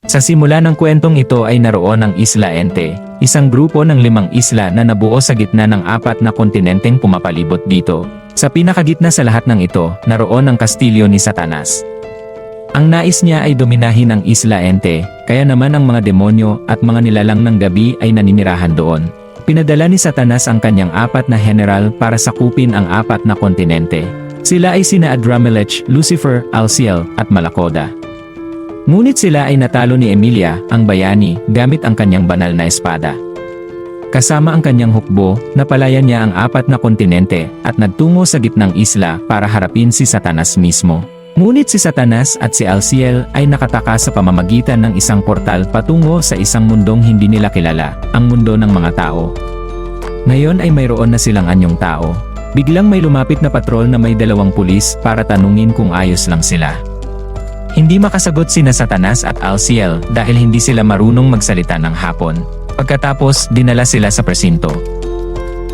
Sa simula ng kwentong ito ay naroon ang Isla Ente, isang grupo ng 5 isla na nabuo sa gitna ng 4 na kontinenteng pumapalibot dito. Sa pinakagitna sa lahat ng ito, naroon ang kastilyo ni Satanas. Ang nais niya ay dominahin ang Isla Ente, kaya naman ang mga demonyo at mga nilalang ng gabi ay naninirahan doon. Pinadala ni Satanas ang kanyang 4 na general para sakupin ang 4 na kontinente. Sila ay sina Adramelech, Lucifer, Alciel, at Malacoda. Ngunit sila ay natalo ni Emilia, ang bayani, gamit ang kanyang banal na espada. Kasama ang kanyang hukbo, napalayan niya ang 4 na kontinente at nagtungo sa gitnang isla para harapin si Satanas mismo. Ngunit si Satanas at si Alciel ay nakataka sa pamamagitan ng isang portal patungo sa isang mundong hindi nila kilala, ang mundo ng mga tao. Ngayon ay mayroon na silang anyong tao. Biglang may lumapit na patrol na may 2 pulis para tanungin kung ayos lang sila. Hindi makasagot sina Satanas at Alciel dahil hindi sila marunong magsalita ng Hapon. Pagkatapos, dinala sila sa presinto.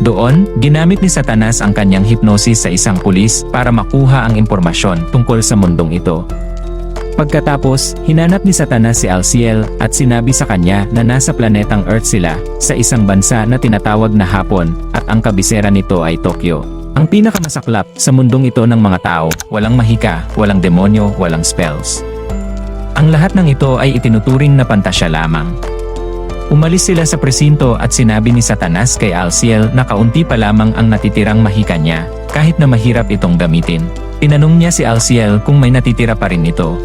Doon, ginamit ni Satanas ang kanyang hypnosis sa isang pulis para makuha ang impormasyon tungkol sa mundong ito. Pagkatapos, hinanap ni Satanas si Alciel at sinabi sa kanya na nasa planetang Earth sila, sa isang bansa na tinatawag na Hapon, at ang kabisera nito ay Tokyo. Ang pinakamasaklap sa mundong ito ng mga tao, walang mahika, walang demonyo, walang spells. Ang lahat ng ito ay itinuturing na pantasya lamang. Umalis sila sa presinto at sinabi ni Satanas kay Alciel na kaunti pa lamang ang natitirang mahika niya, kahit na mahirap itong gamitin. Tinanong niya si Alciel kung may natitira pa rin ito.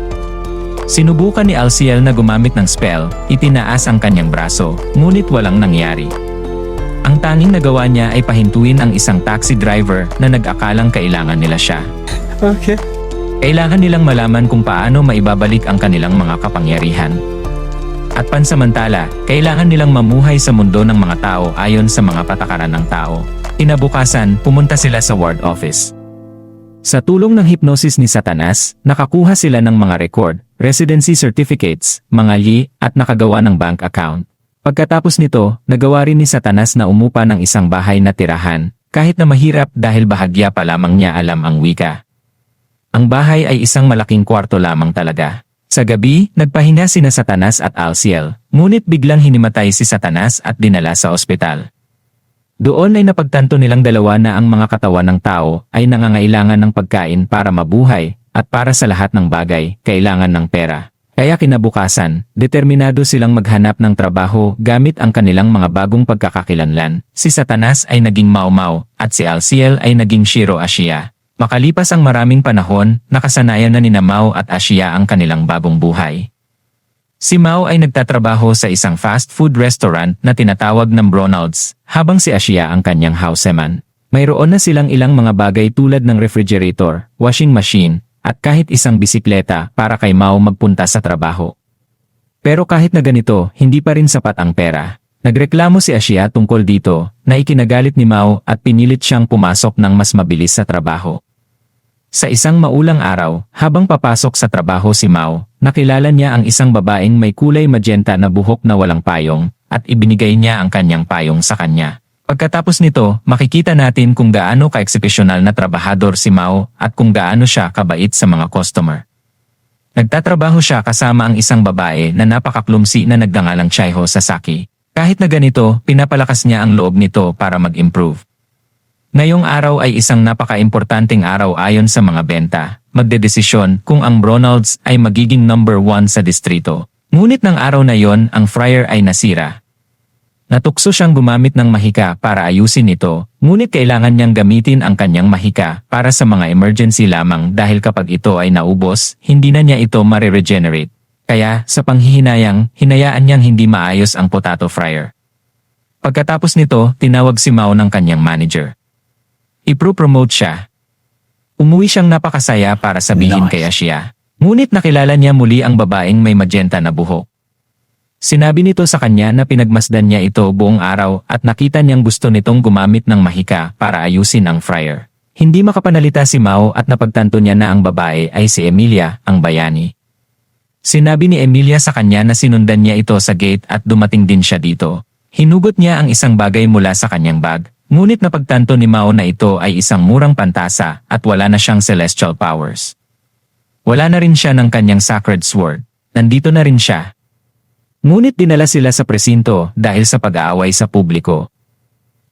Sinubukan ni Alciel na gumamit ng spell, itinaas ang kanyang braso, ngunit walang nangyari. Ang tanging nagawa niya ay pahintuin ang isang taxi driver na nag-akalang kailangan nila siya. Okay. Kailangan nilang malaman kung paano maibabalik ang kanilang mga kapangyarihan. At pansamantala, kailangan nilang mamuhay sa mundo ng mga tao ayon sa mga patakaran ng tao. Kinabukasan, pumunta sila sa ward office. Sa tulong ng hypnosis ni Satanas, nakakuha sila ng mga record, residency certificates, mga li, at nakagawa ng bank account. Pagkatapos nito, nagawa rin ni Satanas na umupa ng isang bahay na tirahan, kahit na mahirap dahil bahagya pa lamang niya alam ang wika. Ang bahay ay isang malaking kwarto lamang talaga. Sa gabi, nagpahinga sina Satanas at Alciel, ngunit biglang hinimatay si Satanas at dinala sa ospital. Doon ay napagtanto nilang dalawa na ang mga katawan ng tao ay nangangailangan ng pagkain para mabuhay, at para sa lahat ng bagay, kailangan ng pera. Kaya kinabukasan, determinado silang maghanap ng trabaho gamit ang kanilang mga bagong pagkakakilanlan. Si Satanas ay naging Mau Mau, at si Alciel ay naging Shiro Ashiya. Makalipas ang maraming panahon, nakasanayan na nina Mau at Ashiya ang kanilang bagong buhay. Si Mau ay nagtatrabaho sa isang fast food restaurant na tinatawag ng Bronald's, habang si Ashiya ang kanyang houseman. Mayroon na silang ilang mga bagay tulad ng refrigerator, washing machine, at kahit isang bisikleta para kay Mau magpunta sa trabaho. Pero kahit na ganito, hindi pa rin sapat ang pera. Nagreklamo si Ashiya tungkol dito, na ikinagalit ni Mau at pinilit siyang pumasok ng mas mabilis sa trabaho. Sa isang maulang araw, habang papasok sa trabaho si Mau, nakilala niya ang isang babaeng may kulay magenta na buhok na walang payong, at ibinigay niya ang kanyang payong sa kanya. Pagkatapos nito, makikita natin kung gaano ka-eksepisyonal na trabahador si Mau at kung gaano siya kabait sa mga customer. Nagtatrabaho siya kasama ang isang babae na napakaklumsi na nagngangalang Chiho Sasaki. Kahit na ganito, pinapalakas niya ang loob nito para mag-improve. Ngayong araw ay isang napaka-importanteng araw ayon sa mga benta, magdedesisyon kung ang Bronald's ay magiging number 1 sa distrito. Ngunit ng araw na yon, ang fryer ay nasira. Natukso siyang gumamit ng mahika para ayusin ito, ngunit kailangan niyang gamitin ang kanyang mahika para sa mga emergency lamang dahil kapag ito ay naubos, hindi na niya ito mare-regenerate. Kaya, sa panghihinayang, hinayaan niyang hindi maayos ang potato fryer. Pagkatapos nito, tinawag si Mau ng kanyang manager. Ipro-promote siya. Umuwi siyang napakasaya para sabihin kay Ashiya. Ngunit nakilala niya muli ang babaeng may magenta na buhok. Sinabi nito sa kanya na pinagmasdan niya ito buong araw at nakita niyang gusto nitong gumamit ng mahika para ayusin ang fryer. Hindi makapanalita si Mau at napagtanto niya na ang babae ay si Emilia, ang bayani. Sinabi ni Emilia sa kanya na sinundan niya ito sa gate at dumating din siya dito. Hinugot niya ang isang bagay mula sa kanyang bag, ngunit napagtanto ni Mau na ito ay isang murang pantasa at wala na siyang celestial powers. Wala na rin siya ng kanyang sacred sword. Nandito na rin siya. Ngunit dinala sila sa presinto dahil sa pag-aaway sa publiko.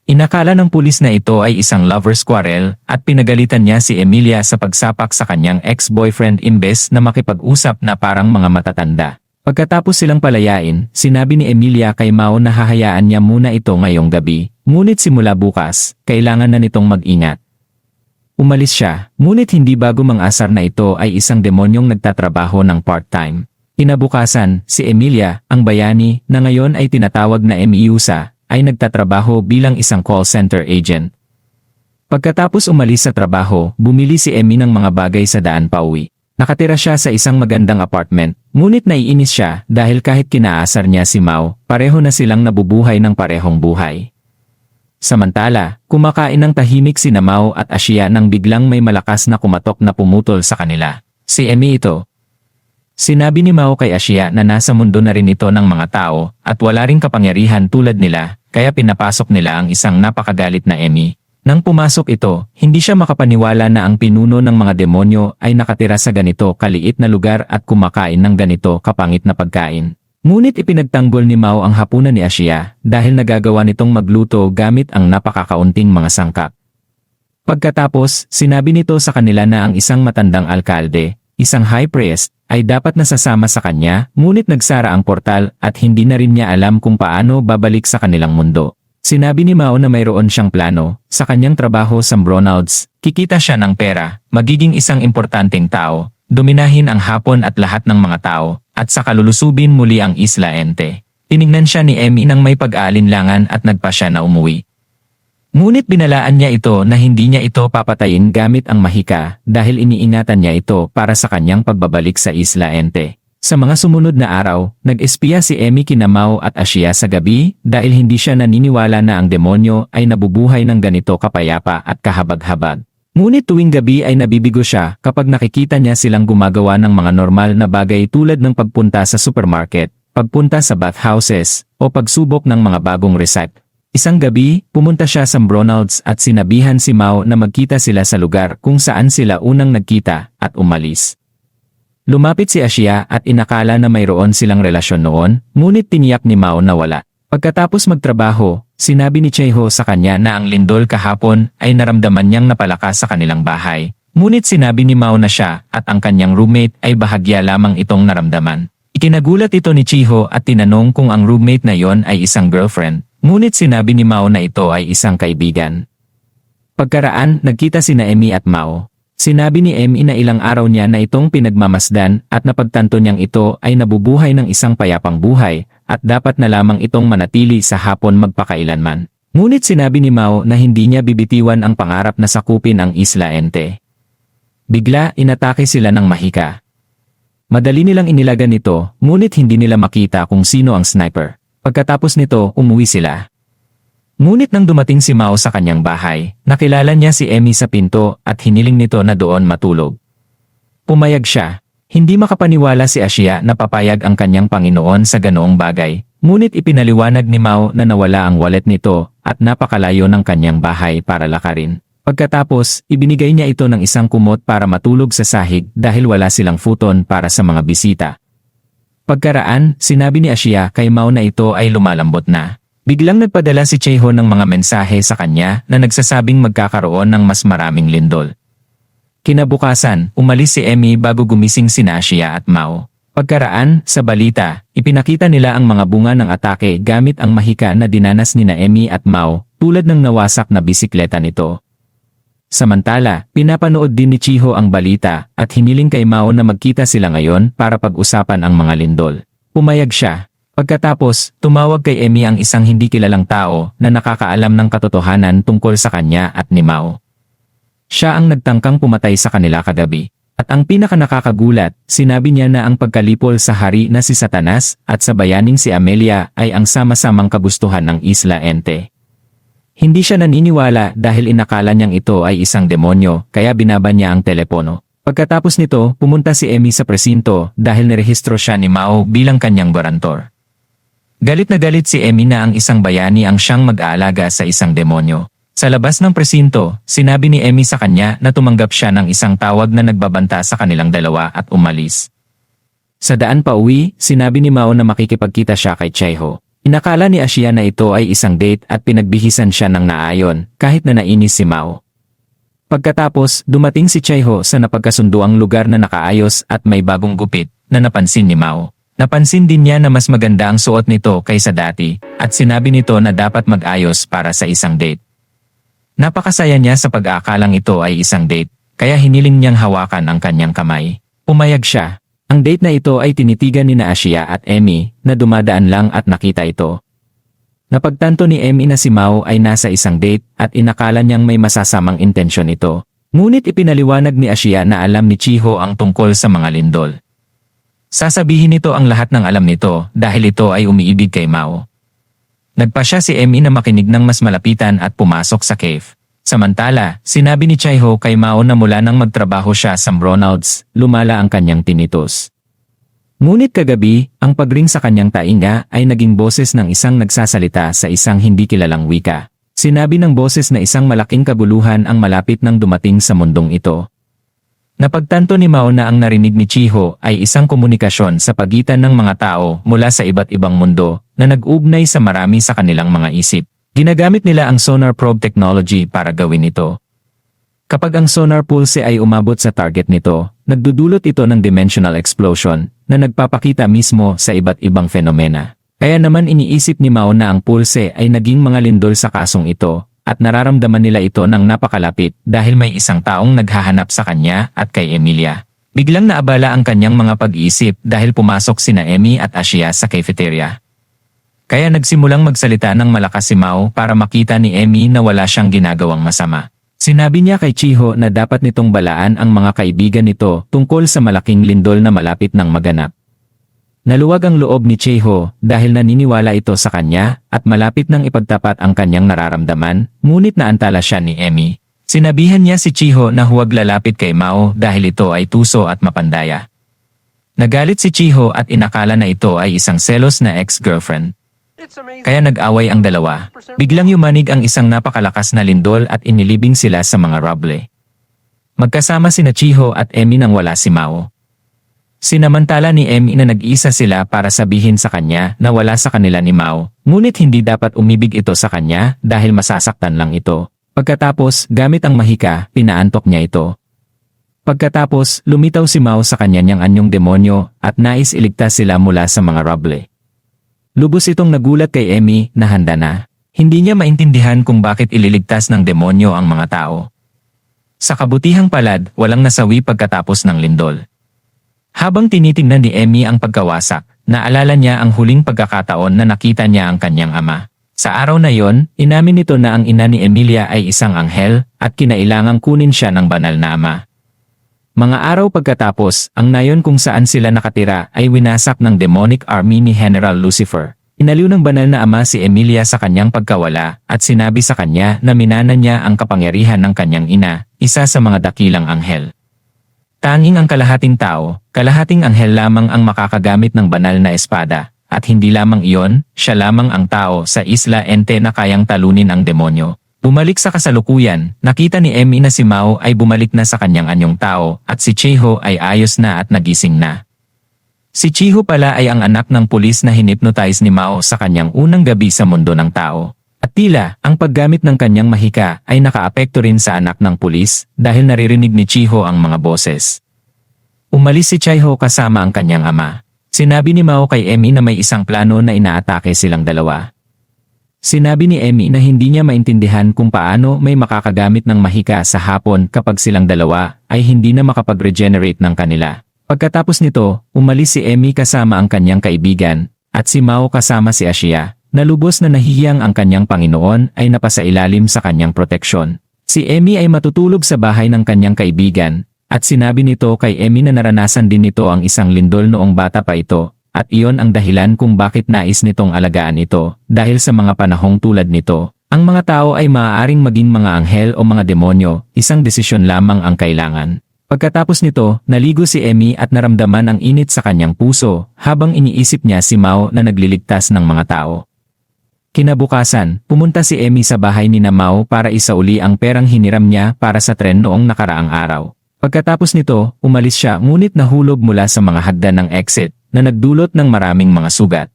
Inakala ng pulis na ito ay isang lover's quarrel at pinagalitan niya si Emilia sa pagsapak sa kanyang ex-boyfriend imbes na makipag-usap na parang mga matatanda. Pagkatapos silang palayain, sinabi ni Emilia kay Mao na hahayaan niya muna ito ngayong gabi, ngunit simula bukas, kailangan na nitong mag-ingat. Umalis siya, ngunit hindi bago mang-asar na ito ay isang demonyong nagtatrabaho ng part-time. Kinabukasan, si Emilia, ang bayani, na ngayon ay tinatawag na Emiusa, ay nagtatrabaho bilang isang call center agent. Pagkatapos umalis sa trabaho, bumili si Emmy ng mga bagay sa daan pauwi. Nakatira siya sa isang magandang apartment, ngunit naiinis siya dahil kahit kinaasar niya si Mao, pareho na silang nabubuhay ng parehong buhay. Samantala, kumakain ng tahimik sina Mao at Asya nang biglang may malakas na kumatok na pumutol sa kanila. Si Emmy ito. Sinabi ni Mao kay Asya na nasa mundo na rin ito ng mga tao at wala ring kapangyarihan tulad nila, kaya pinapasok nila ang isang napakagalit na Emmy. Nang pumasok ito, hindi siya makapaniwala na ang pinuno ng mga demonyo ay nakatira sa ganito kaliit na lugar at kumakain ng ganito kapangit na pagkain. Ngunit ipinagtanggol ni Mao ang hapunan ni Asya dahil nagagawa nitong magluto gamit ang napakakaunting mga sangkap. Pagkatapos, sinabi nito sa kanila na ang isang matandang alkalde, isang high priest, ay dapat nasasama sa kanya, ngunit nagsara ang portal at hindi na rin niya alam kung paano babalik sa kanilang mundo. Sinabi ni Mao na mayroon siyang plano, sa kanyang trabaho sa Bronalds, kikita siya ng pera, magiging isang importanteng tao, dominahin ang hapon at lahat ng mga tao, at saka lulusubin muli ang Isla Ente. Tinignan siya ni Emmy nang may pag-aalinlangan at nagpa siya na umuwi. Ngunit binalaan niya ito na hindi niya ito papatayin gamit ang mahika dahil iniingatan niya ito para sa kanyang pagbabalik sa Isla Ente. Sa mga sumunod na araw, nag-espiya si Emmy kina Mao at Asya sa gabi dahil hindi siya naniniwala na ang demonyo ay nabubuhay ng ganito kapayapa at kahabag-habag. Ngunit tuwing gabi ay nabibigo siya kapag nakikita niya silang gumagawa ng mga normal na bagay tulad ng pagpunta sa supermarket, pagpunta sa bathhouses, o pagsubok ng mga bagong recipe. Isang gabi, pumunta siya sa Bronalds at sinabihan si Mao na magkita sila sa lugar kung saan sila unang nagkita at umalis. Lumapit si Asya at inakala na mayroon silang relasyon noon, ngunit tiniyak ni Mao na wala. Pagkatapos magtrabaho, sinabi ni Cheho sa kanya na ang lindol kahapon ay naramdaman niyang napalakas sa kanilang bahay. Ngunit sinabi ni Mao na siya at ang kanyang roommate ay bahagya lamang itong naramdaman. Ikinagulat ito ni Cheho at tinanong kung ang roommate na yon ay isang girlfriend. Ngunit sinabi ni Mao na ito ay isang kaibigan. Pagkaraan, nagkita sina Emmy at Mao. Sinabi ni Emmy na ilang araw niya na itong pinagmamasdan at napagtanto niyang ito ay nabubuhay ng isang payapang buhay at dapat na lamang itong manatili sa hapon magpakailanman. Ngunit sinabi ni Mao na hindi niya bibitiwan ang pangarap na sakupin ang Isla Ente. Bigla, inatake sila ng mahika. Madali nilang inilagan ito, ngunit hindi nila makita kung sino ang sniper. Pagkatapos nito, umuwi sila. Ngunit nang dumating si Mao sa kanyang bahay, nakilala niya si Emmy sa pinto at hiniling nito na doon matulog. Pumayag siya. Hindi makapaniwala si Asya na papayag ang kanyang Panginoon sa ganoong bagay, ngunit ipinaliwanag ni Mao na nawala ang wallet nito at napakalayo ng kanyang bahay para lakarin. Pagkatapos, ibinigay niya ito ng isang kumot para matulog sa sahig dahil wala silang futon para sa mga bisita. Pagkaraan, sinabi ni Asya kay Mao na ito ay lumalambot na. Biglang nagpadala si Cheho ng mga mensahe sa kanya na nagsasabing magkakaroon ng mas maraming lindol. Kinabukasan, umalis si Emmy bago gumising sina Asya at Mao. Pagkaraan, sa balita, ipinakita nila ang mga bunga ng atake gamit ang mahika na dinanas nina Emmy at Mao, tulad ng nawasak na bisikleta nito. Samantala, pinapanood din ni Cheho ang balita at hiniling kay Mao na magkita sila ngayon para pag-usapan ang mga lindol. Pumayag siya. Pagkatapos, tumawag kay Emmy ang isang hindi kilalang tao na nakakaalam ng katotohanan tungkol sa kanya at ni Mao. Siya ang nagtangkang pumatay sa kanila kagabi. At ang pinakanakakagulat, sinabi niya na ang pagkalipol sa hari na si Satanas at sa bayaning si Amelia ay ang sama-samang kagustuhan ng Isla Ente. Hindi siya naniniwala dahil inakala niyang ito ay isang demonyo kaya binaban niya ang telepono. Pagkatapos nito, pumunta si Emmy sa presinto dahil nirehistro siya ni Mao bilang kanyang garantor. Galit na galit si Emmy na ang isang bayani ang siyang mag-aalaga sa isang demonyo. Sa labas ng presinto, sinabi ni Emmy sa kanya na tumanggap siya ng isang tawag na nagbabanta sa kanilang dalawa at umalis. Sa daan pa uwi, sinabi ni Mao na makikipagkita siya kay Chieho. Inakala ni Asya na ito ay isang date at pinagbihisan siya ng naayon kahit na nainis si Mao. Pagkatapos, dumating si Chieho sa napagkasunduang lugar na nakaayos at may bagong gupit na napansin ni Mao. Napansin din niya na mas maganda ang suot nito kaysa dati at sinabi nito na dapat mag-ayos para sa isang date. Napakasaya niya sa pag-aakalang ito ay isang date, kaya hiniling niyang hawakan ang kanyang kamay. Pumayag siya. Ang date na ito ay tinitigan ni na Asya at Emmy na dumadaan lang at nakita ito. Napagtanto ni Emmy na si Mao ay nasa isang date at inakala niyang may masasamang intensyon ito. Ngunit ipinaliwanag ni Asya na alam ni Chieho ang tungkol sa mga lindol. Sasabihin nito ang lahat ng alam nito dahil ito ay umiibig kay Mao. Nagpasya si Emmy na makinig ng mas malapitan at pumasok sa cave. Samantala, sinabi ni Chieho kay Mao na mula nang magtrabaho siya sa McDonald's, lumala ang kanyang tinnitus. Ngunit kagabi, ang pagring sa kanyang tainga ay naging boses ng isang nagsasalita sa isang hindi kilalang wika. Sinabi ng boses na isang malaking kabuluhan ang malapit nang dumating sa mundong ito. Napagtanto ni Mao na ang narinig ni Chieho ay isang komunikasyon sa pagitan ng mga tao mula sa iba't ibang mundo na nag-ugnay sa marami sa kanilang mga isip. Ginagamit nila ang sonar probe technology para gawin ito. Kapag ang sonar pulse ay umabot sa target nito, nagdudulot ito ng dimensional explosion na nagpapakita mismo sa iba't ibang fenomena. Kaya naman iniisip ni Mao na ang pulse ay naging mga lindol sa kasong ito at nararamdaman nila ito ng napakalapit dahil may isang taong naghahanap sa kanya at kay Emilia. Biglang naabala ang kanyang mga pag-iisip dahil pumasok sina Emmy at Asya sa cafeteria. Kaya nagsimulang magsalita ng malakas si Mao para makita ni Emmy na wala siyang ginagawang masama. Sinabi niya kay Chieho na dapat nitong balaan ang mga kaibigan nito tungkol sa malaking lindol na malapit ng maganap. Naluwag ang loob ni Chieho dahil naniniwala ito sa kanya at malapit nang ipagtapat ang kanyang nararamdaman, ngunit naantala siya ni Emmy. Sinabihan niya si Chieho na huwag lalapit kay Mao dahil ito ay tuso at mapandaya. Nagalit si Chieho at inakala na ito ay isang selos na ex-girlfriend. Kaya nag-away ang dalawa. Biglang yumanig ang isang napakalakas na lindol at inilibing sila sa mga rubble. Magkasama sina Chieho at Emmy nang wala si Mao. Sinamantala ni Emmy na nag-iisa sila para sabihin sa kanya na wala sa kanila ni Mao, ngunit hindi dapat umibig ito sa kanya dahil masasaktan lang ito. Pagkatapos, gamit ang mahika, pinaantok niya ito. Pagkatapos, lumitaw si Mao sa kanya niyang anyong demonyo at nais iligtas sila mula sa mga rubble. Lubos itong nagulat kay Emmy na handa na. Hindi niya maintindihan kung bakit ililigtas ng demonyo ang mga tao. Sa kabutihang palad, walang nasawi pagkatapos ng lindol. Habang tinitingnan ni Emmy ang pagkawasak, naalala niya ang huling pagkakataon na nakita niya ang kanyang ama. Sa araw na yon, inamin nito na ang ina ni Emilia ay isang anghel at kinailangang kunin siya ng banal na ama. Mga araw pagkatapos, ang nayon kung saan sila nakatira ay winasak ng demonic army ni General Lucifer. Inaliw ng banal na ama si Emilia sa kanyang pagkawala at sinabi sa kanya na minana niya ang kapangyarihan ng kanyang ina, isa sa mga dakilang anghel. Tanging ang kalahating tao, kalahating anghel lamang ang makakagamit ng banal na espada, at hindi lamang iyon, siya lamang ang tao sa Isla Ente na kayang talunin ang demonyo. Bumalik sa kasalukuyan, nakita ni Emmy na si Mao ay bumalik na sa kanyang anyong tao at si Chieho ay ayos na at nagising na. Si Chieho pala ay ang anak ng pulis na hinipnotize ni Mao sa kanyang unang gabi sa mundo ng tao. At tila, ang paggamit ng kanyang mahika ay nakaapekto rin sa anak ng pulis dahil naririnig ni Chieho ang mga boses. Umalis si Chieho kasama ang kanyang ama. Sinabi ni Mao kay Emmy na may isang plano na inaatake silang dalawa. Sinabi ni Emmy na hindi niya maintindihan kung paano may makakagamit ng mahika sa hapon kapag silang dalawa ay hindi na makapag-regenerate ng kanila. Pagkatapos nito, umalis si Emmy kasama ang kanyang kaibigan at si Mao kasama si Asya, na lubos na nahihiyang ang kanyang Panginoon ay napasailalim sa kanyang proteksyon. Si Emmy ay matutulog sa bahay ng kanyang kaibigan at sinabi nito kay Emmy na naranasan din nito ang isang lindol noong bata pa ito. At iyon ang dahilan kung bakit nais nitong alagaan ito, dahil sa mga panahong tulad nito, ang mga tao ay maaaring maging mga anghel o mga demonyo, isang desisyon lamang ang kailangan. Pagkatapos nito, naligo si Emmy at naramdaman ang init sa kanyang puso, habang iniisip niya si Mao na nagliligtas ng mga tao. Kinabukasan, pumunta si Emmy sa bahay ni Mao para isauli ang perang hiniram niya para sa tren noong nakaraang araw. Pagkatapos nito, umalis siya ngunit nahulog mula sa mga hagdan ng exit na nagdulot ng maraming mga sugat.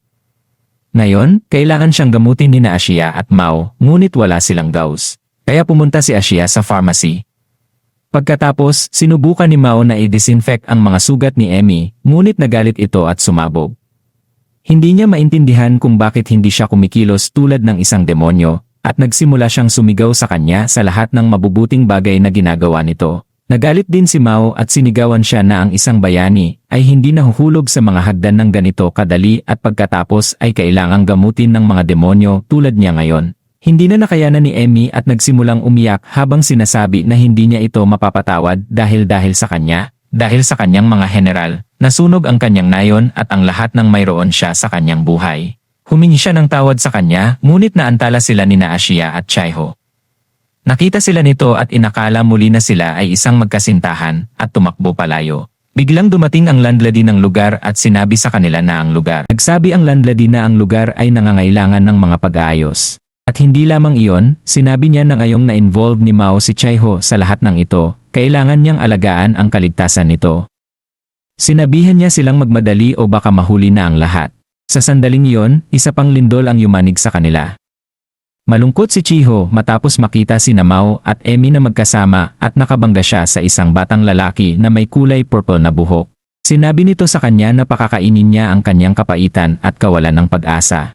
Ngayon, kailangan siyang gamutin ni na Ashiya at Mao, ngunit wala silang gauze. Kaya pumunta si Ashiya sa pharmacy. Pagkatapos, sinubukan ni Mao na i-disinfect ang mga sugat ni Emmy, ngunit nagalit ito at sumabog. Hindi niya maintindihan kung bakit hindi siya kumikilos tulad ng isang demonyo, at nagsimula siyang sumigaw sa kanya sa lahat ng mabubuting bagay na ginagawa nito. Nagalit din si Mao at sinigawan siya na ang isang bayani ay hindi nahuhulog sa mga hagdan ng ganito kadali at pagkatapos ay kailangang gamutin ng mga demonyo tulad niya ngayon. Hindi na nakayanan ni Emmy at nagsimulang umiyak habang sinasabi na hindi niya ito mapapatawad dahil sa kanya, dahil sa kanyang mga general, nasunog ang kanyang nayon at ang lahat ng mayroon siya sa kanyang buhay. Humingi siya ng tawad sa kanya, ngunit naantala sila ni na Ashiya at Chiho. Nakita sila nito at inakala muli na sila ay isang magkasintahan at tumakbo palayo. Biglang dumating ang landlady ng lugar at sinabi sa kanila na ang lugar. Nagsabi ang landlady na ang lugar ay nangangailangan ng mga pag-aayos. At hindi lamang iyon, sinabi niya na ngayong na-involve ni Mao si Chiho sa lahat ng ito, kailangan niyang alagaan ang kaligtasan nito. Sinabihan niya silang magmadali o baka mahuli na ang lahat. Sa sandaling iyon, isa pang lindol ang yumanig sa kanila. Malungkot si Chiho matapos makita si Mao at Emmy na magkasama at nakabangga siya sa isang batang lalaki na may kulay purple na buhok. Sinabi nito sa kanya na pakakainin niya ang kanyang kapaitan at kawalan ng pag-asa.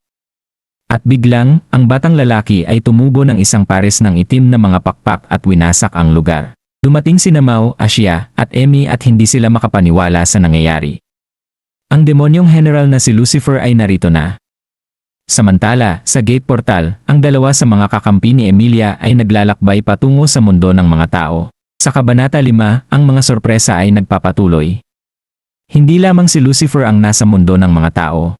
At biglang, ang batang lalaki ay tumubo ng isang pares ng itim na mga pakpak at winasak ang lugar. Dumating si Mao, Ashiya at Emmy at hindi sila makapaniwala sa nangyayari. Ang demonyong general na si Lucifer ay narito na. Samantala, sa gate portal, ang dalawa sa mga kakampi ni Emilia ay naglalakbay patungo sa mundo ng mga tao. Sa Kabanata 5, ang mga sorpresa ay nagpapatuloy. Hindi lamang si Lucifer ang nasa mundo ng mga tao.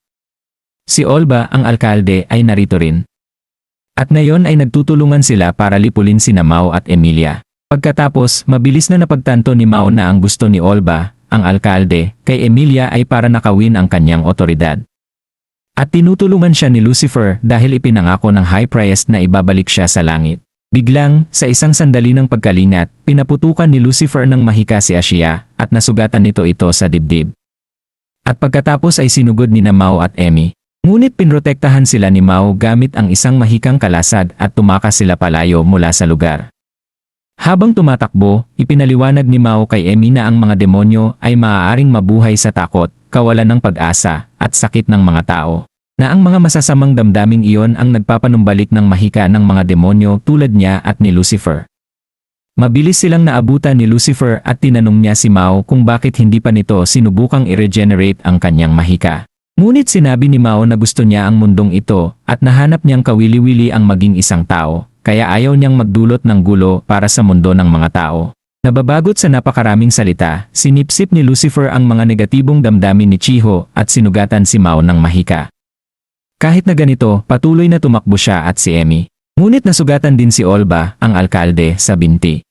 Si Olba, ang alkalde, ay narito rin. At ngayon ay nagtutulungan sila para lipulin si Mao at Emilia. Pagkatapos, mabilis na napagtanto ni Mao na ang gusto ni Olba, ang alkalde, kay Emilia ay para nakawin ang kanyang otoridad. At tinutulungan siya ni Lucifer dahil ipinangako ng high priest na ibabalik siya sa langit. Biglang, sa isang sandali ng pagkalingat, pinaputukan ni Lucifer ng mahika si Ashiya at nasugatan nito ito sa dibdib. At pagkatapos ay sinugod ni Mao at Emmy. Ngunit pinrotektahan sila ni Mao gamit ang isang mahikang kalasad at tumakas sila palayo mula sa lugar. Habang tumatakbo, ipinaliwanag ni Mao kay Emmy na ang mga demonyo ay maaaring mabuhay sa takot, kawalan ng pag-asa, at sakit ng mga tao. Na ang mga masasamang damdaming iyon ang nagpapanumbalik ng mahika ng mga demonyo tulad niya at ni Lucifer. Mabilis silang naabutan ni Lucifer at tinanong niya si Mao kung bakit hindi pa nito sinubukang i-regenerate ang kanyang mahika. Ngunit sinabi ni Mao na gusto niya ang mundong ito at nahanap niyang kawili-wili ang maging isang tao, kaya ayaw niyang magdulot ng gulo para sa mundo ng mga tao. Nababagot sa napakaraming salita, sinipsip ni Lucifer ang mga negatibong damdamin ni Chiho at sinugatan si Mao ng mahika. Kahit na ganito, patuloy na tumakbo siya at si Emmy. Ngunit nasugatan din si Olba, ang alkalde, sa binti.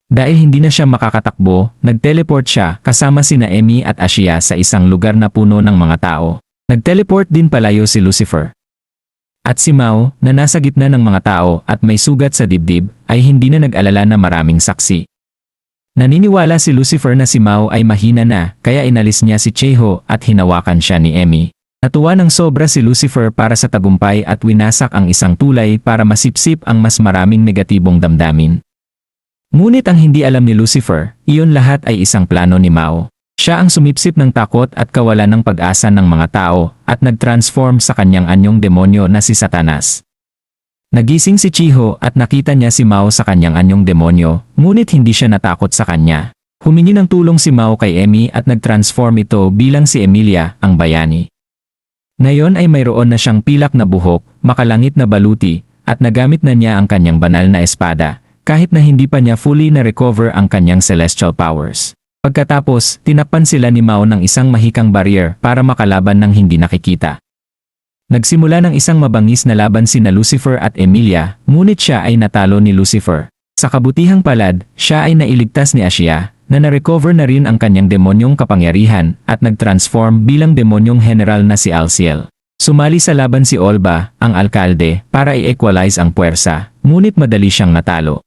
Dahil hindi na siya makakatakbo, nag-teleport siya kasama sina Emmy at Ashiya sa isang lugar na puno ng mga tao. Nag-teleport din palayo si Lucifer. At si Mao, na nasa gitna ng mga tao at may sugat sa dibdib, ay hindi na nag-alala na maraming saksi. Naniniwala si Lucifer na si Mao ay mahina na, kaya inalis niya si Chiho at hinawakan siya ni Emmy. Natuwa ng sobra si Lucifer para sa tagumpay at winasak ang isang tulay para masipsip ang mas maraming negatibong damdamin. Ngunit ang hindi alam ni Lucifer, iyon lahat ay isang plano ni Mao. Siya ang sumipsip ng takot at kawalan ng pag-asa ng mga tao at nag-transform sa kanyang anyong demonyo na si Satanas. Nagising si Chiho at nakita niya si Mao sa kanyang anyong demonyo, ngunit hindi siya natakot sa kanya. Humingi ng tulong si Mao kay Emmy at nag-transform ito bilang si Emilia, ang bayani. Ngayon ay mayroon na siyang pilak na buhok, makalangit na baluti, at nagamit na niya ang kanyang banal na espada, kahit na hindi pa niya fully na-recover ang kanyang celestial powers. Pagkatapos, tinakpan sila ni Mao ng isang mahikang barrier para makalaban ng hindi nakikita. Nagsimula ng isang mabangis na laban sina Lucifer at Emilia, ngunit siya ay natalo ni Lucifer. Sa kabutihang palad, siya ay nailigtas ni Ashiya, na na-recover na rin ang kanyang demonyong kapangyarihan at nag-transform bilang demonyong general na si Alciel. Sumali sa laban si Olba, ang alkalde, para i-equalize ang puwersa, ngunit madali siyang natalo.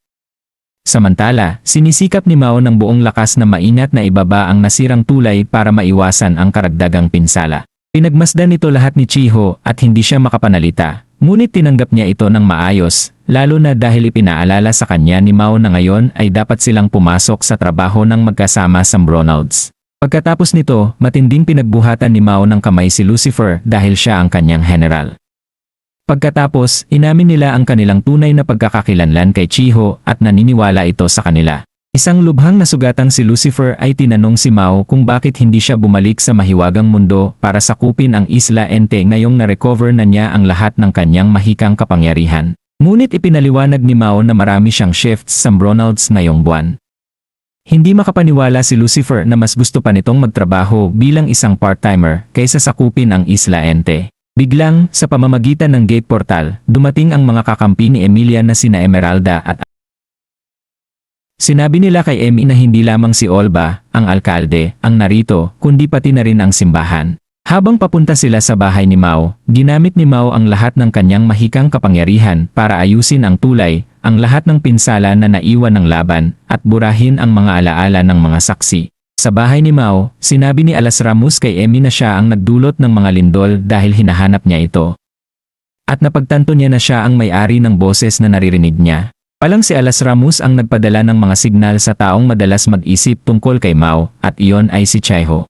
Samantala, sinisikap ni Mao ng buong lakas na maingat na ibaba ang nasirang tulay para maiwasan ang karagdagang pinsala. Pinagmasdan nito lahat ni Chiho at hindi siya makapanalita. Ngunit tinanggap niya ito ng maayos, lalo na dahil ipinaalala sa kanya ni Mao na ngayon ay dapat silang pumasok sa trabaho ng magkasama sa McDonald's. Pagkatapos nito, matinding pinagbuhatan ni Mao ng kamay si Lucifer dahil siya ang kanyang general. Pagkatapos, inamin nila ang kanilang tunay na pagkakakilanlan kay Chiho at naniniwala ito sa kanila. Isang lubhang nasugatang si Lucifer ay tinanong si Mao kung bakit hindi siya bumalik sa mahiwagang mundo para sakupin ang Isla Ente ngayong na-recover na niya ang lahat ng kanyang mahikang kapangyarihan. Ngunit ipinaliwanag ni Mao na marami siyang shifts sa McDonald's ngayong buwan. Hindi makapaniwala si Lucifer na mas gusto pa nitong magtrabaho bilang isang part-timer kaysa sakupin ang Isla Ente. Biglang, sa pamamagitan ng gate portal, dumating ang mga kakampi ni Emilia na sina Emeralda at sinabi nila kay Emmy na hindi lamang si Olba, ang alkalde, ang narito, kundi pati na rin ang simbahan. Habang papunta sila sa bahay ni Mao, ginamit ni Mao ang lahat ng kanyang mahikang kapangyarihan para ayusin ang tulay, ang lahat ng pinsala na naiwan ng laban, at burahin ang mga alaala ng mga saksi. Sa bahay ni Mao, sinabi ni Alas Ramos kay Emmy na siya ang nagdulot ng mga lindol dahil hinahanap niya ito. At napagtanto niya na siya ang may-ari ng boses na naririnig niya. Palang si Alas Ramos ang nagpadala ng mga signal sa taong madalas mag-isip tungkol kay Mao, at iyon ay si Chiho.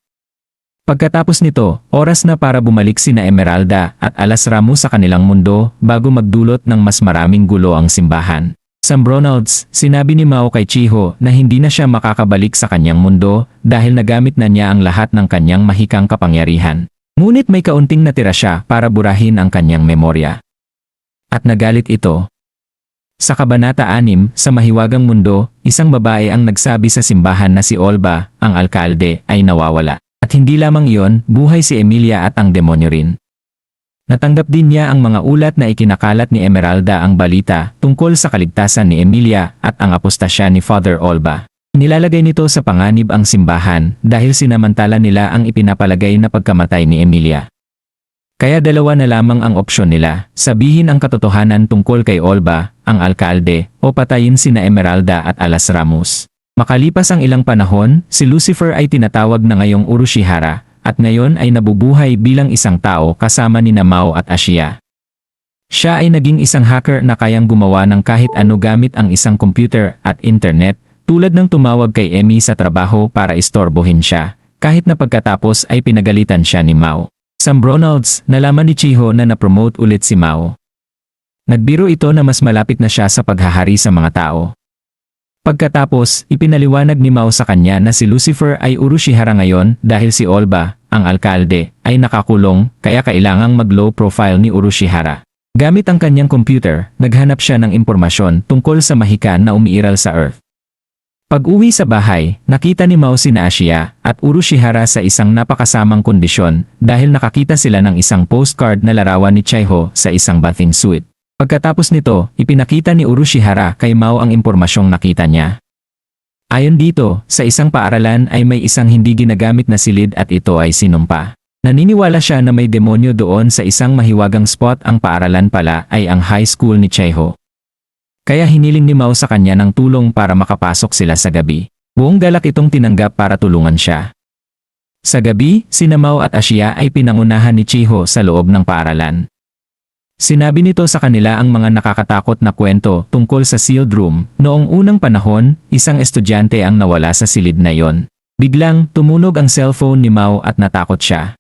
Pagkatapos nito, oras na para bumalik sina Emeralda at Alas Ramos sa kanilang mundo bago magdulot ng mas maraming gulo ang simbahan. Sa McDonald's, sinabi ni Mao kay Chiho na hindi na siya makakabalik sa kanyang mundo dahil nagamit na niya ang lahat ng kanyang mahikang kapangyarihan. Ngunit may kaunting natira siya para burahin ang kanyang memorya. At nagalit ito. Sa Kabanata 6, sa Mahiwagang Mundo, isang babae ang nagsabi sa simbahan na si Olba, ang alkalde, ay nawawala. At hindi lamang iyon, buhay si Emilia at ang demonyo rin. Natanggap din niya ang mga ulat na ikinakalat ni Emeralda ang balita tungkol sa kaligtasan ni Emilia at ang apostasya ni Father Olba. Nilalagay nito sa panganib ang simbahan dahil sinamantala nila ang ipinapalagay na pagkamatay ni Emilia. Kaya dalawa na lamang ang opsyon nila, sabihin ang katotohanan tungkol kay Olba, ang alkalde, o patayin sina Emeralda at Alas Ramos. Makalipas ang ilang panahon, si Lucifer ay tinatawag na ngayong Urushihara, at ngayon ay nabubuhay bilang isang tao kasama ni Mao at Ashia. Siya ay naging isang hacker na kayang gumawa ng kahit ano gamit ang isang computer at internet, tulad ng tumawag kay Emmy sa trabaho para istorbohin siya, kahit na pagkatapos ay pinagalitan siya ni Mao. Sa McDonald's, nalaman ni Chiho na na-promote ulit si Mao. Nagbiro ito na mas malapit na siya sa paghahari sa mga tao. Pagkatapos, ipinaliwanag ni Mao sa kanya na si Lucifer ay Urushihara ngayon dahil si Olba, ang alkalde, ay nakakulong kaya kailangang mag-low profile ni Urushihara. Gamit ang kanyang computer, naghanap siya ng impormasyon tungkol sa mahika na umiiral sa Earth. Pag-uwi sa bahay, nakita ni Mao sina Ashia at Urushihara sa isang napakasamang kondisyon dahil nakakita sila ng isang postcard na larawan ni Chiho sa isang bathing suit. Pagkatapos nito, ipinakita ni Urushihara kay Mao ang impormasyong nakita niya. Ayon dito, sa isang paaralan ay may isang hindi ginagamit na silid at ito ay sinumpa. Naniniwala siya na may demonyo doon sa isang mahiwagang spot, ang paaralan pala ay ang high school ni Chiho. Kaya hiniling ni Mao sa kanya ng tulong para makapasok sila sa gabi. Buong galak itong tinanggap para tulungan siya. Sa gabi, sina Mao at Ashia ay pinangunahan ni Chiho sa loob ng paaralan. Sinabi nito sa kanila ang mga nakakatakot na kwento tungkol sa sealed room. Noong unang panahon, isang estudyante ang nawala sa silid na yon. Biglang, tumunog ang cellphone ni Mao at natakot siya.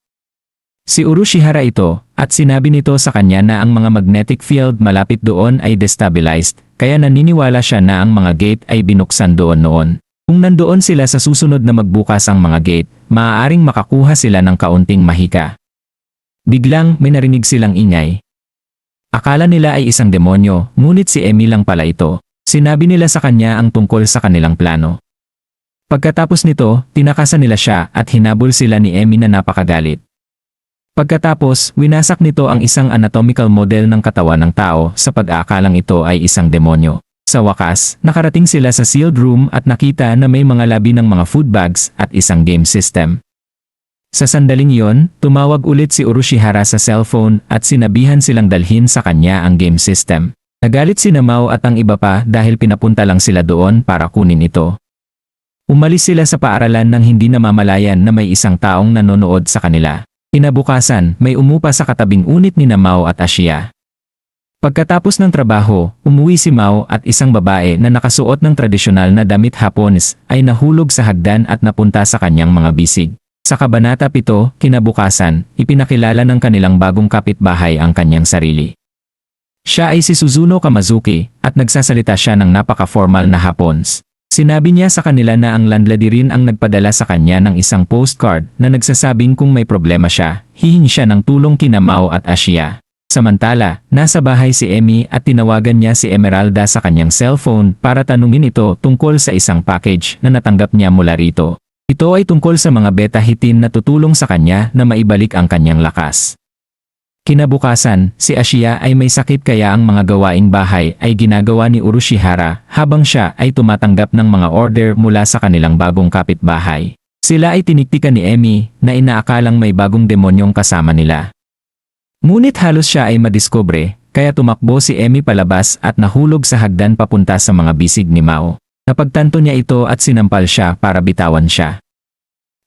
Si Urushihara ito, at sinabi nito sa kanya na ang mga magnetic field malapit doon ay destabilized, kaya naniniwala siya na ang mga gate ay binuksan doon noon. Kung nandoon sila sa susunod na magbukas ang mga gate, maaaring makakuha sila ng kaunting mahika. Biglang, may narinig silang ingay. Akala nila ay isang demonyo, ngunit si Emmy lang pala ito. Sinabi nila sa kanya ang tungkol sa kanilang plano. Pagkatapos nito, tinakasan nila siya at hinabol sila ni Emmy na napakagalit. Pagkatapos, winasak nito ang isang anatomical model ng katawan ng tao sa pag-aakalang ito ay isang demonyo. Sa wakas, nakarating sila sa sealed room at nakita na may mga labi ng mga food bags at isang game system. Sa sandaling yon, tumawag ulit si Urushihara sa cellphone at sinabihan silang dalhin sa kanya ang game system. Nagalit si Mao at ang iba pa dahil pinapunta lang sila doon para kunin ito. Umalis sila sa paaralan nang hindi namamalayan na may isang taong nanonood sa kanila. Kinabukasan, may umupa sa katabing unit ni Mao at Asya. Pagkatapos ng trabaho, umuwi si Mao at isang babae na nakasuot ng tradisyonal na damit Hapones ay nahulog sa hagdan at napunta sa kanyang mga bisig. Sa Kabanata 7, kinabukasan, ipinakilala ng kanilang bagong kapitbahay ang kanyang sarili. Siya ay si Suzuno Kamazuki at nagsasalita siya ng napaka-formal na Hapones. Sinabi niya sa kanila na ang landlady rin ang nagpadala sa kanya ng isang postcard na nagsasabing kung may problema siya, hihingi siya ng tulong kina Mao at Asya. Samantala, nasa bahay si Emmy at tinawagan niya si Emeralda sa kanyang cellphone para tanungin ito tungkol sa isang package na natanggap niya mula rito. Ito ay tungkol sa mga beta-hitin na tutulong sa kanya na maibalik ang kanyang lakas. Kinabukasan, si Asya ay may sakit kaya ang mga gawaing bahay ay ginagawa ni Urushihara habang siya ay tumatanggap ng mga order mula sa kanilang bagong kapitbahay. Sila ay tiniktikan ni Emmy na inaakalang may bagong demonyong kasama nila. Ngunit halos siya ay madiskubre, kaya tumakbo si Emmy palabas at nahulog sa hagdan papunta sa mga bisig ni Mao. Napagtanto niya ito at sinampal siya para bitawan siya.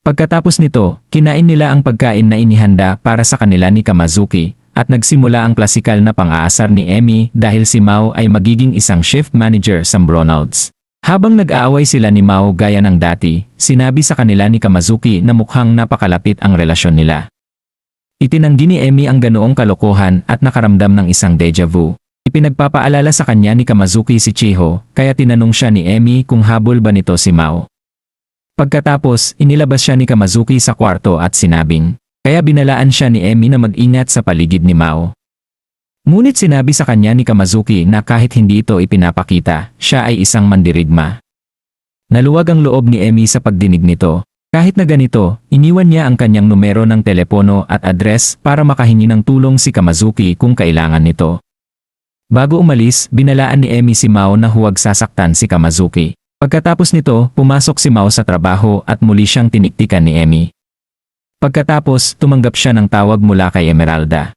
Pagkatapos nito, kinain nila ang pagkain na inihanda para sa kanila ni Kamazuki, at nagsimula ang klasikal na pang-aasar ni Emmy dahil si Mao ay magiging isang shift manager sa Bronalds. Habang nag-aaway sila ni Mao gaya ng dati, sinabi sa kanila ni Kamazuki na mukhang napakalapit ang relasyon nila. Itinanggi ni Emmy ang ganoong kalokohan at nakaramdam ng isang deja vu. Ipinagpapaalala sa kanya ni Kamazuki si Chiho, kaya tinanong siya ni Emmy kung habol ba nito si Mao. Pagkatapos, inilabas siya ni Kamazuki sa kwarto at sinabing, kaya binalaan siya ni Emmy na mag-ingat sa paligid ni Mao. Ngunit sinabi sa kanya ni Kamazuki na kahit hindi ito ipinapakita, siya ay isang mandirigma. Naluwag ang loob ni Emmy sa pagdinig nito. Kahit na ganito, iniwan niya ang kanyang numero ng telepono at address para makahingi ng tulong si Kamazuki kung kailangan nito. Bago umalis, binalaan ni Emmy si Mao na huwag sasaktan si Kamazuki. Pagkatapos nito, pumasok si Mao sa trabaho at muli siyang tiniktikan ni Emmy. Pagkatapos, tumanggap siya ng tawag mula kay Emeralda.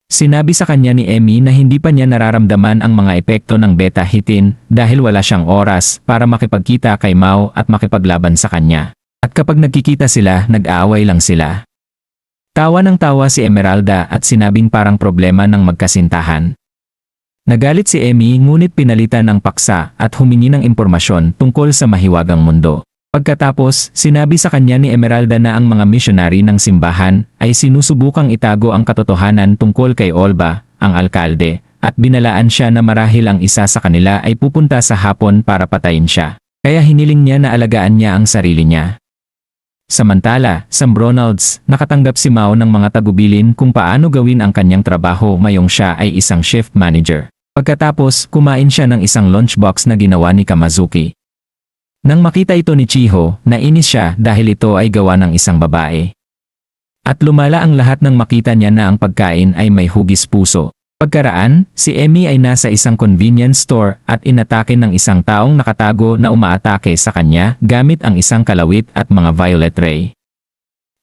Sinabi sa kanya ni Emmy na hindi pa niya nararamdaman ang mga epekto ng beta-hitin dahil wala siyang oras para makipagkita kay Mao at makipaglaban sa kanya. At kapag nagkikita sila, nag-aaway lang sila. Tawa ng tawa si Emeralda at sinabing parang problema ng magkasintahan. Nagalit si Emmy ngunit pinalitan ng paksa at humingi ng impormasyon tungkol sa mahiwagang mundo. Pagkatapos, sinabi sa kanya ni Emeralda na ang mga misyonary ng simbahan ay sinusubukang itago ang katotohanan tungkol kay Olba, ang alkalde, at binalaan siya na marahil ang isa sa kanila ay pupunta sa hapon para patayin siya. Kaya hiniling niya na alagaan niya ang sarili niya. Samantala, sa Bronalds, nakatanggap si Mao ng mga tagubilin kung paano gawin ang kanyang trabaho ngayong siya ay isang shift manager. Pagkatapos, kumain siya ng isang lunchbox na ginawa ni Kamazuki. Nang makita ito ni Chiho, nainis siya dahil ito ay gawa ng isang babae. At lumala ang lahat nang makita niya na ang pagkain ay may hugis puso. Pagkaraan, si Emmy ay nasa isang convenience store at inatake ng isang taong nakatago na umaatake sa kanya gamit ang isang kalawit at mga violet ray.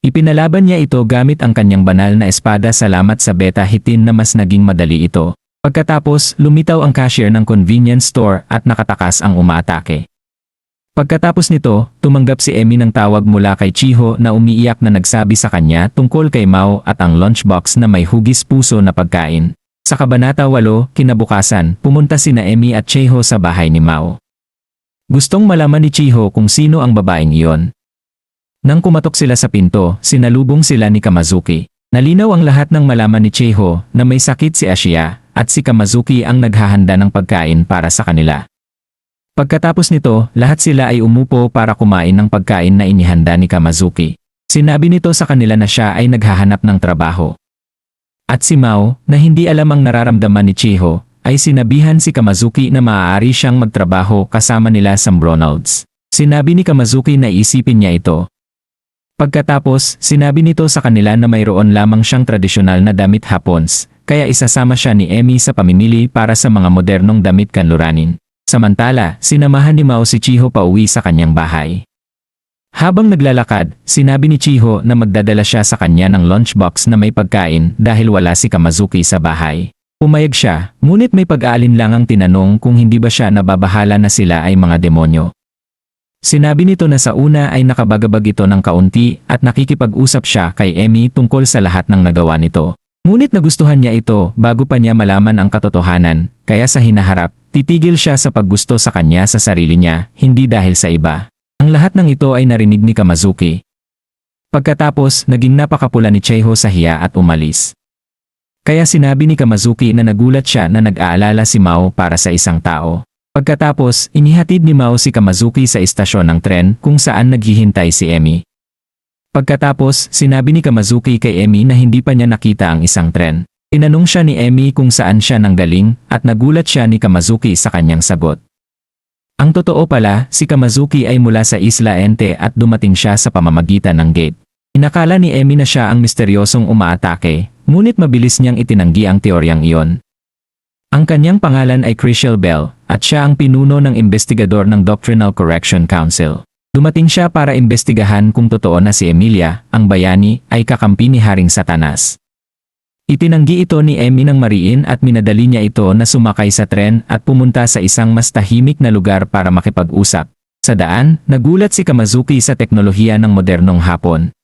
Ipinalaban niya ito gamit ang kanyang banal na espada salamat sa beta-hitin na mas naging madali ito. Pagkatapos, lumitaw ang cashier ng convenience store at nakatakas ang umaatake. Pagkatapos nito, tumanggap si Emmy ng tawag mula kay Chiho na umiiyak na nagsabi sa kanya tungkol kay Mao at ang lunchbox na may hugis puso na pagkain. Sa Kabanata 8, kinabukasan, pumunta sina Emmy at Chiho sa bahay ni Mao. Gustong malaman ni Chiho kung sino ang babaeng iyon. Nang kumatok sila sa pinto, sinalubong sila ni Kamazuki. Nalinaw ang lahat ng malaman ni Chiho na may sakit si Asya at si Kamazuki ang naghahanda ng pagkain para sa kanila. Pagkatapos nito, lahat sila ay umupo para kumain ng pagkain na inihanda ni Kamazuki. Sinabi nito sa kanila na siya ay naghahanap ng trabaho. At si Mao, na hindi alam ang nararamdaman ni Chiho, ay sinabihan si Kamazuki na maaari siyang magtrabaho kasama nila sa Bronalds. Sinabi ni Kamazuki na isipin niya ito. Pagkatapos, sinabi nito sa kanila na mayroon lamang siyang tradisyonal na damit Hapons, kaya isasama siya ni Emmy sa pamimili para sa mga modernong damit kanluranin. Samantala, sinamahan ni Mao si Chiho pauwi sa kanyang bahay. Habang naglalakad, sinabi ni Chiho na magdadala siya sa kanya ng lunchbox na may pagkain dahil wala si Kamazuki sa bahay. Pumayag siya, ngunit may pag-aalinlangang tinanong kung hindi ba siya nababahala na sila ay mga demonyo. Sinabi nito na sa una ay nakabagabag ito ng kaunti at nakikipag-usap siya kay Emmy tungkol sa lahat ng nagawa nito. Ngunit nagustuhan niya ito bago pa niya malaman ang katotohanan, kaya sa hinaharap, titigil siya sa paggusto sa kanya sa sarili niya, hindi dahil sa iba. Ang lahat ng ito ay narinig ni Kamazuki. Pagkatapos, naging napakapula ni Chieho sa hiya at umalis. Kaya sinabi ni Kamazuki na nagulat siya na nag-aalala si Mao para sa isang tao. Pagkatapos, inihatid ni Mao si Kamazuki sa istasyon ng tren kung saan naghihintay si Emmy. Pagkatapos, sinabi ni Kamazuki kay Emmy na hindi pa niya nakita ang isang tren. Tinanong siya ni Emmy kung saan siya nanggaling at nagulat siya ni Kamazuki sa kanyang sagot. Ang totoo pala, si Kamazuki ay mula sa Isla Ente at dumating siya sa pamamagitan ng gate. Inakala ni Emmy na siya ang misteryosong umaatake, ngunit mabilis niyang itinanggi ang teoryang iyon. Ang kanyang pangalan ay Chriselle Bell, at siya ang pinuno ng investigador ng Doctrinal Correction Council. Dumating siya para imbestigahan kung totoo na si Emilia, ang bayani, ay kakampi ni Haring Satanas. Itinanggi ito ni Emmy ng mariin at minadali niya ito na sumakay sa tren at pumunta sa isang mas tahimik na lugar para makipag-usap. Sa daan, nagulat si Kamazuki sa teknolohiya ng modernong Hapon.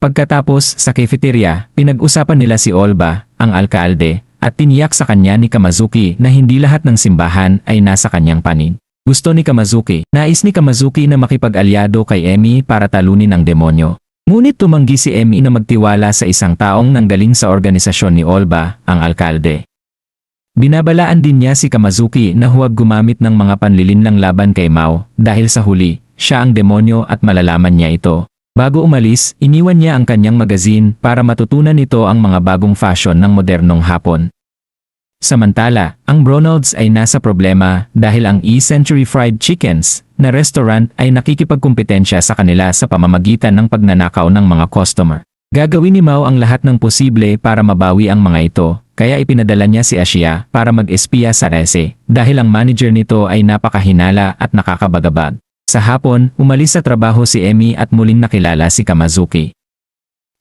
Pagkatapos, sa cafeteria, pinag-usapan nila si Olba, ang alkalde, at tiniyak sa kanya ni Kamazuki na hindi lahat ng simbahan ay nasa kanyang panig. Gusto ni Kamazuki, nais ni Kamazuki na makipag-alyado kay Emmy para talunin ang demonyo. Ngunit tumanggi si Emmy na magtiwala sa isang taong nanggaling sa organisasyon ni Olba, ang alkalde. Binabalaan din niya si Kamazuki na huwag gumamit ng mga panlilinlang laban kay Mao dahil sa huli, siya ang demonyo at malalaman niya ito. Bago umalis, iniwan niya ang kanyang magazine para matutunan nito ang mga bagong fashion ng modernong Hapon. Samantala, ang Bronalds ay nasa problema dahil ang E-Century Fried Chickens na restaurant ay nakikipagkumpetensya sa kanila sa pamamagitan ng pagnanakaw ng mga customer. Gagawin ni Mao ang lahat ng posible para mabawi ang mga ito, kaya ipinadala niya si Ashia para mag-espiya sa Rese dahil ang manager nito ay napakahinala at nakakabagabag. Sa hapon, umalis sa trabaho si Emmy at muling nakilala si Kamazuki.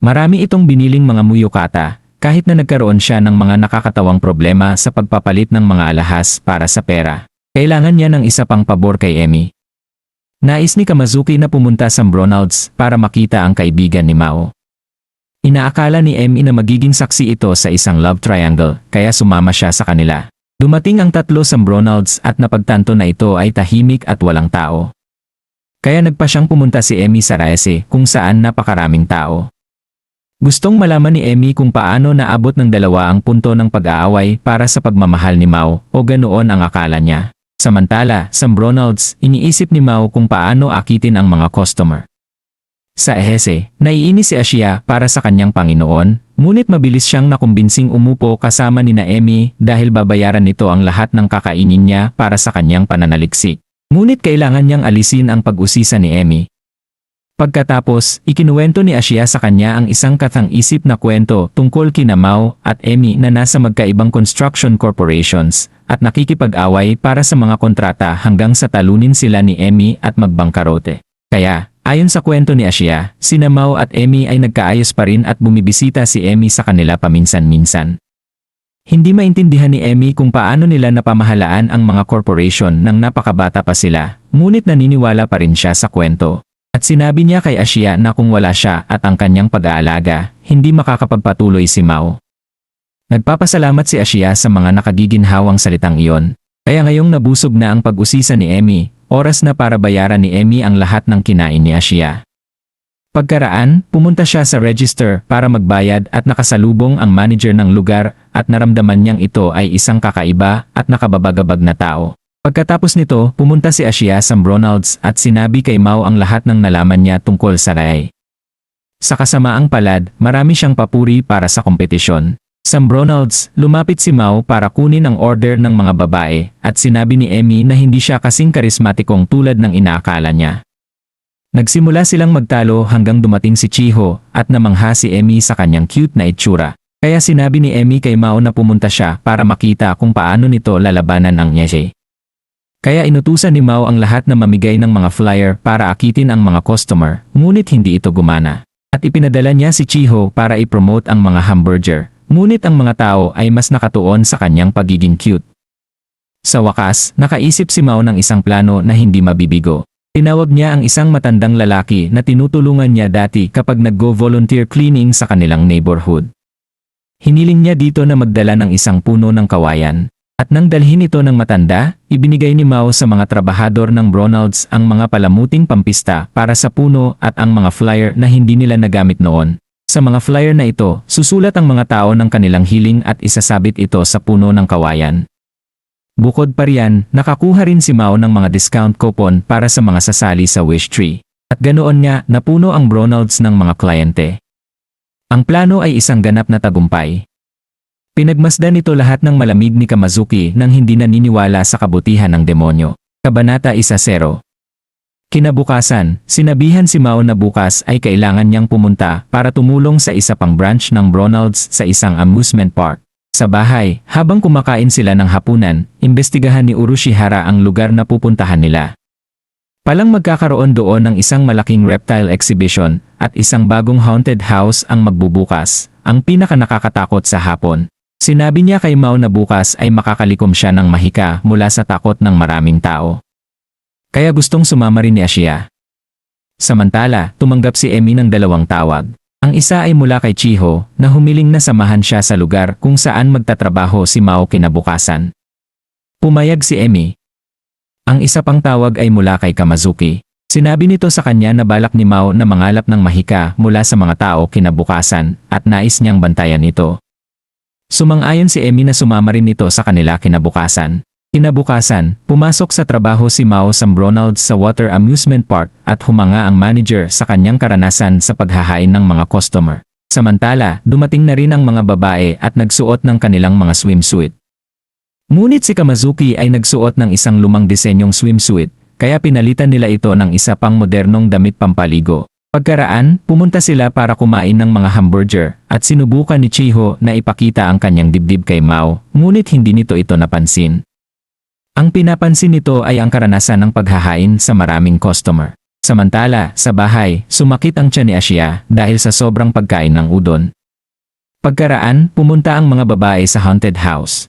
Marami itong biniling mga muyukata, kahit na nagkaroon siya ng mga nakakatawang problema sa pagpapalit ng mga alahas para sa pera. Kailangan niya ng isa pang pabor kay Emmy. Nais ni Kamazuki na pumunta sa Bronalds para makita ang kaibigan ni Mao. Inaakala ni Emmy na magiging saksi ito sa isang love triangle, kaya sumama siya sa kanila. Dumating ang tatlo sa Bronalds at napagtanto na ito ay tahimik at walang tao. Kaya nagpa siyang pumunta si Emmy sa Rese kung saan napakaraming tao. Gustong malaman ni Emmy kung paano naabot ng dalawa ang punto ng pag-aaway para sa pagmamahal ni Mao o ganoon ang akala niya. Samantala, sa Bronalds, iniisip ni Mao kung paano akitin ang mga customer. Sa Ehese, naiinis si Ashia para sa kanyang Panginoon, ngunit mabilis siyang nakumbinsing umupo kasama ni Emmy dahil babayaran nito ang lahat ng kakainin niya para sa kanyang pananaliksik. Ngunit kailangan niyang alisin ang pag-usisa ni Emmy. Pagkatapos, ikinuwento ni Ashia sa kanya ang isang kathang-isip na kwento tungkol kina Mao at Emmy na nasa magkaibang construction corporations at nakikipag-away para sa mga kontrata hanggang sa talunin sila ni Emmy at magbangkarote. Kaya, ayon sa kwento ni Ashia, sina Mao at Emmy ay nagkaayos pa rin at bumibisita si Emmy sa kanila paminsan-minsan. Hindi maintindihan ni Emmy kung paano nila napamahalaan ang mga corporation nang napakabata pa sila, ngunit naniniwala pa rin siya sa kwento. At sinabi niya kay Ashia na kung wala siya at ang kanyang pag-aalaga, hindi makakapagpatuloy si Mao. Nagpapasalamat si Ashia sa mga nakagiginhawang salitang iyon. Kaya ngayong nabusog na ang pag-usisa ni Emmy, oras na para bayaran ni Emmy ang lahat ng kinain ni Ashia. Pagkaraan, pumunta siya sa register para magbayad at nakasalubong ang manager ng lugar at naramdaman niyang ito ay isang kakaiba at nakababagabag na tao. Pagkatapos nito, pumunta si Ashia sa Bronalds at sinabi kay Mao ang lahat ng nalaman niya tungkol sa Rai. Sa kasamaang palad, marami siyang papuri para sa kompetisyon. Sa Bronalds, lumapit si Mao para kunin ang order ng mga babae at sinabi ni Emmy na hindi siya kasing karismatikong tulad ng inaakala niya. Nagsimula silang magtalo hanggang dumating si Chieho at namangha si Emmy sa kanyang cute na itsura. Kaya sinabi ni Emmy kay Mao na pumunta siya para makita kung paano nito lalabanan ang Nyeshe. Kaya inutusan ni Mao ang lahat na mamigay ng mga flyer para akitin ang mga customer, ngunit hindi ito gumana. At ipinadala niya si Chieho para i-promote ang mga hamburger, Ngunit ang mga tao ay mas nakatuon sa kanyang pagiging cute. Sa wakas, nakaisip si Mao ng isang plano na hindi mabibigo. Tinawag niya ang isang matandang lalaki na tinutulungan niya dati kapag nag-go-volunteer cleaning sa kanilang neighborhood. Hiniling niya dito na magdala ng isang puno ng kawayan. At nang dalhin ito ng matanda, ibinigay ni Mao sa mga trabahador ng Bronalds ang mga palamuting pampista para sa puno at ang mga flyer na hindi nila nagamit noon. Sa mga flyer na ito, susulat ang mga tao ng kanilang hiling at isasabit ito sa puno ng kawayan. Bukod pa riyan, nakakuha rin si Mao ng mga discount coupon para sa mga sasali sa wish tree. At ganoon nga, napuno ang Bronalds ng mga kliyente. Ang plano ay isang ganap na tagumpay. Pinagmasdan ito lahat ng malamig ni Kamazuki nang hindi naniniwala sa kabutihan ng demonyo. Kabanata 1:0. Kinabukasan, sinabihan si Mao na bukas ay kailangan niyang pumunta para tumulong sa isa pang branch ng Bronalds sa isang amusement park. Sa bahay, habang kumakain sila ng hapunan, imbestigahan ni Urushihara ang lugar na pupuntahan nila. Palang magkakaroon doon ng isang malaking reptile exhibition at isang bagong haunted house ang magbubukas, ang pinakanakakatakot sa hapon. Sinabi niya kay Mao na bukas ay makakalikom siya ng mahika mula sa takot ng maraming tao. Kaya gustong sumama rin ni Ashiya. Samantala, tumanggap si Emi ng dalawang tawag. Ang isa ay mula kay Chiho na humiling na samahan siya sa lugar kung saan magtatrabaho si Mao kinabukasan. Pumayag si Emi. Ang isa pang tawag ay mula kay Kamazuki. Sinabi nito sa kanya na balak ni Mao na mangalap ng mahika mula sa mga tao kinabukasan at nais niyang bantayan ito. Sumang-ayon si Emi na sumama rin ito sa kanila kinabukasan. Kinabukasan, pumasok sa trabaho si Mao sa Bronalds sa Water Amusement Park at humanga ang manager sa kanyang karanasan sa paghahain ng mga customer. Samantala, dumating na rin ang mga babae at nagsuot ng kanilang mga swimsuit. Ngunit si Kamazuki ay nagsuot ng isang lumang disenyong swimsuit, kaya pinalitan nila ito ng isa pang modernong damit pampaligo. Pagkaraan, pumunta sila para kumain ng mga hamburger at sinubukan ni Chiho na ipakita ang kanyang dibdib kay Mao, ngunit hindi nito ito napansin. Ang pinapansin nito ay ang karanasan ng paghahain sa maraming customer. Samantala, sa bahay, sumakit ang tiyan ni Ashiya dahil sa sobrang pagkain ng udon. Pagkaraan, pumunta ang mga babae sa haunted house.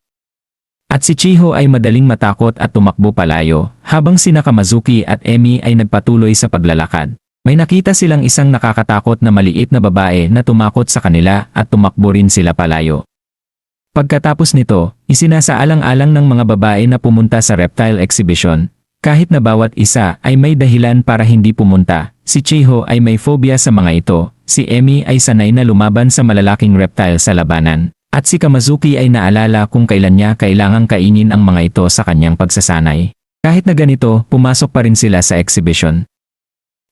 At si Chiho ay madaling matakot at tumakbo palayo, habang sina Kamazuki at Emi ay nagpatuloy sa paglalakad. May nakita silang isang nakakatakot na maliit na babae na tumakot sa kanila at tumakbo rin sila palayo. Pagkatapos nito, isinasaalang-alang ng mga babae na pumunta sa reptile exhibition. Kahit na bawat isa ay may dahilan para hindi pumunta, si Chiho ay may phobia sa mga ito, si Emi ay sanay na lumaban sa malalaking reptile sa labanan, at si Kamazuki ay naalala kung kailan niya kailangang kainin ang mga ito sa kanyang pagsasanay. Kahit na ganito, pumasok pa rin sila sa exhibition.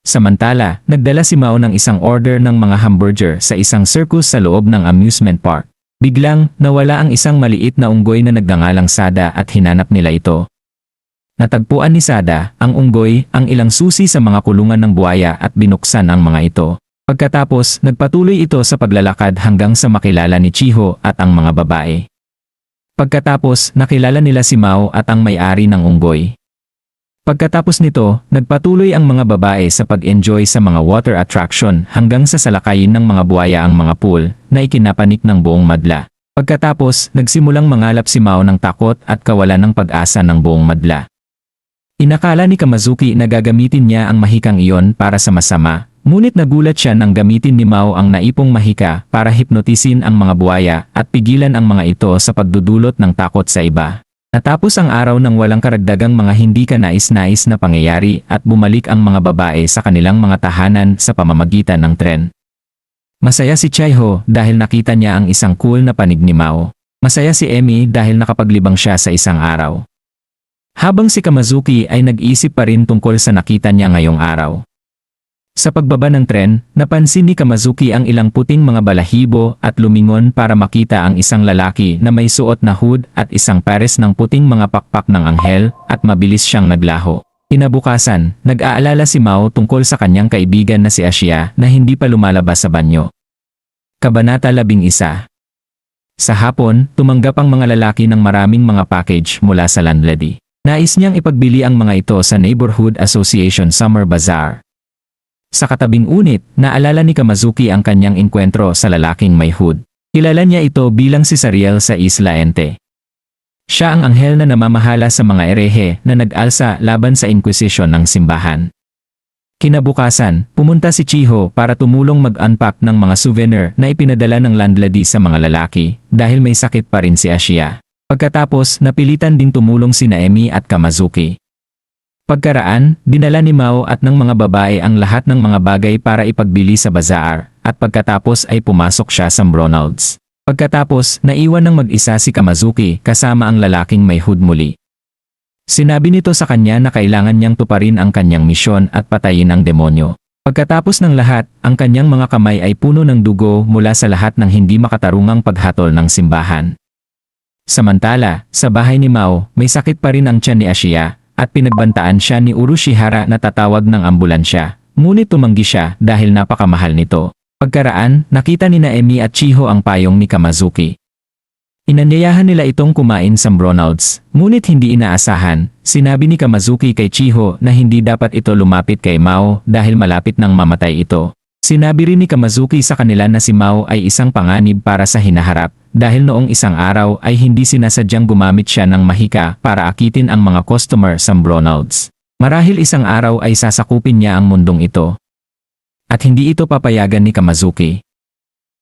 Samantala, nagdala si Mao ng isang order ng mga hamburger sa isang circus sa loob ng amusement park. Biglang, nawala ang isang maliit na unggoy na nagngangalang Sada at hinanap nila ito. Natagpuan ni Sada, ang unggoy, ang ilang susi sa mga kulungan ng buhaya at binuksan ang mga ito. Pagkatapos, nagpatuloy ito sa paglalakad hanggang sa makilala ni Chiho at ang mga babae. Pagkatapos, nakilala nila si Mao at ang may-ari ng unggoy. Pagkatapos nito, nagpatuloy ang mga babae sa pag-enjoy sa mga water attraction hanggang sa salakayin ng mga buhaya ang mga pool na ikinapanik ng buong madla. Pagkatapos, nagsimulang mangalap si Mao ng takot at kawalan ng pag-asa ng buong madla. Inakala ni Kamazuki na gagamitin niya ang mahikang iyon para sa masama, ngunit nagulat siya nang gamitin ni Mao ang naipong mahika para hipnotisin ang mga buhaya at pigilan ang mga ito sa pagdudulot ng takot sa iba. Natapos ang araw ng walang karagdagang mga hindi kanais-nais na pangyayari at bumalik ang mga babae sa kanilang mga tahanan sa pamamagitan ng tren. Masaya si Chiho dahil nakita niya ang isang cool na panig ni Mao. Masaya si Emi dahil nakapaglibang siya sa isang araw. Habang si Kamazuki ay nag-isip pa rin tungkol sa nakita niya ngayong araw. Sa pagbaba ng tren, napansin ni Kamazuki ang ilang puting mga balahibo at lumingon para makita ang isang lalaki na may suot na hood at isang pares ng puting mga pakpak ng anghel at mabilis siyang naglaho. Kinabukasan, nag-aalala si Mao tungkol sa kanyang kaibigan na si Ashiya na hindi pa lumalabas sa banyo. Kabanata 11. Sa hapon, tumanggap ang mga lalaki ng maraming mga package mula sa landlady. Nais niyang ipagbili ang mga ito sa Neighborhood Association Summer Bazaar. Sa katabing unit, naalala ni Kamazuki ang kanyang enkwentro sa lalaking may hood. Kilala niya ito bilang si Sariel sa Isla Ente. Siya ang anghel na namamahala sa mga erehe na nag-alsa laban sa Inquisition ng simbahan. Kinabukasan, pumunta si Chiho para tumulong mag-unpack ng mga souvenir na ipinadala ng landlady sa mga lalaki dahil may sakit pa rin si Ashia. Pagkatapos, napilitan ding tumulong si Emi at Kamazuki. Pagkaraan, dinala ni Mao at ng mga babae ang lahat ng mga bagay para ipagbili sa bazaar, at pagkatapos ay pumasok siya sa Bronalds. Pagkatapos, naiwan ng mag-isa si Kamazuki kasama ang lalaking may hood muli. Sinabi nito sa kanya na kailangan niyang tuparin ang kanyang misyon at patayin ang demonyo. Pagkatapos ng lahat, ang kanyang mga kamay ay puno ng dugo mula sa lahat ng hindi makatarungang paghatol ng simbahan. Samantala, sa bahay ni Mao, may sakit pa rin ang tiyan ni Ashia, at pinagbantaan siya ni Urushihara na tatawag ng ambulansya, ngunit tumanggi siya dahil napakamahal nito. Pagkaraan, nakita ni Emi at Chiho ang payong ni Kamazuki. Inanyayahan nila itong kumain sa Bronalds, ngunit hindi inaasahan. Sinabi ni Kamazuki kay Chiho na hindi dapat ito lumapit kay Mao dahil malapit nang mamatay ito. Sinabi rin ni Kamazuki sa kanila na si Mao ay isang panganib para sa hinaharap, dahil noong isang araw ay hindi sinasadyang gumamit siya ng mahika para akitin ang mga customer sa Bronalds. Marahil isang araw ay sasakupin niya ang mundong ito. At hindi ito papayagan ni Kamazuki.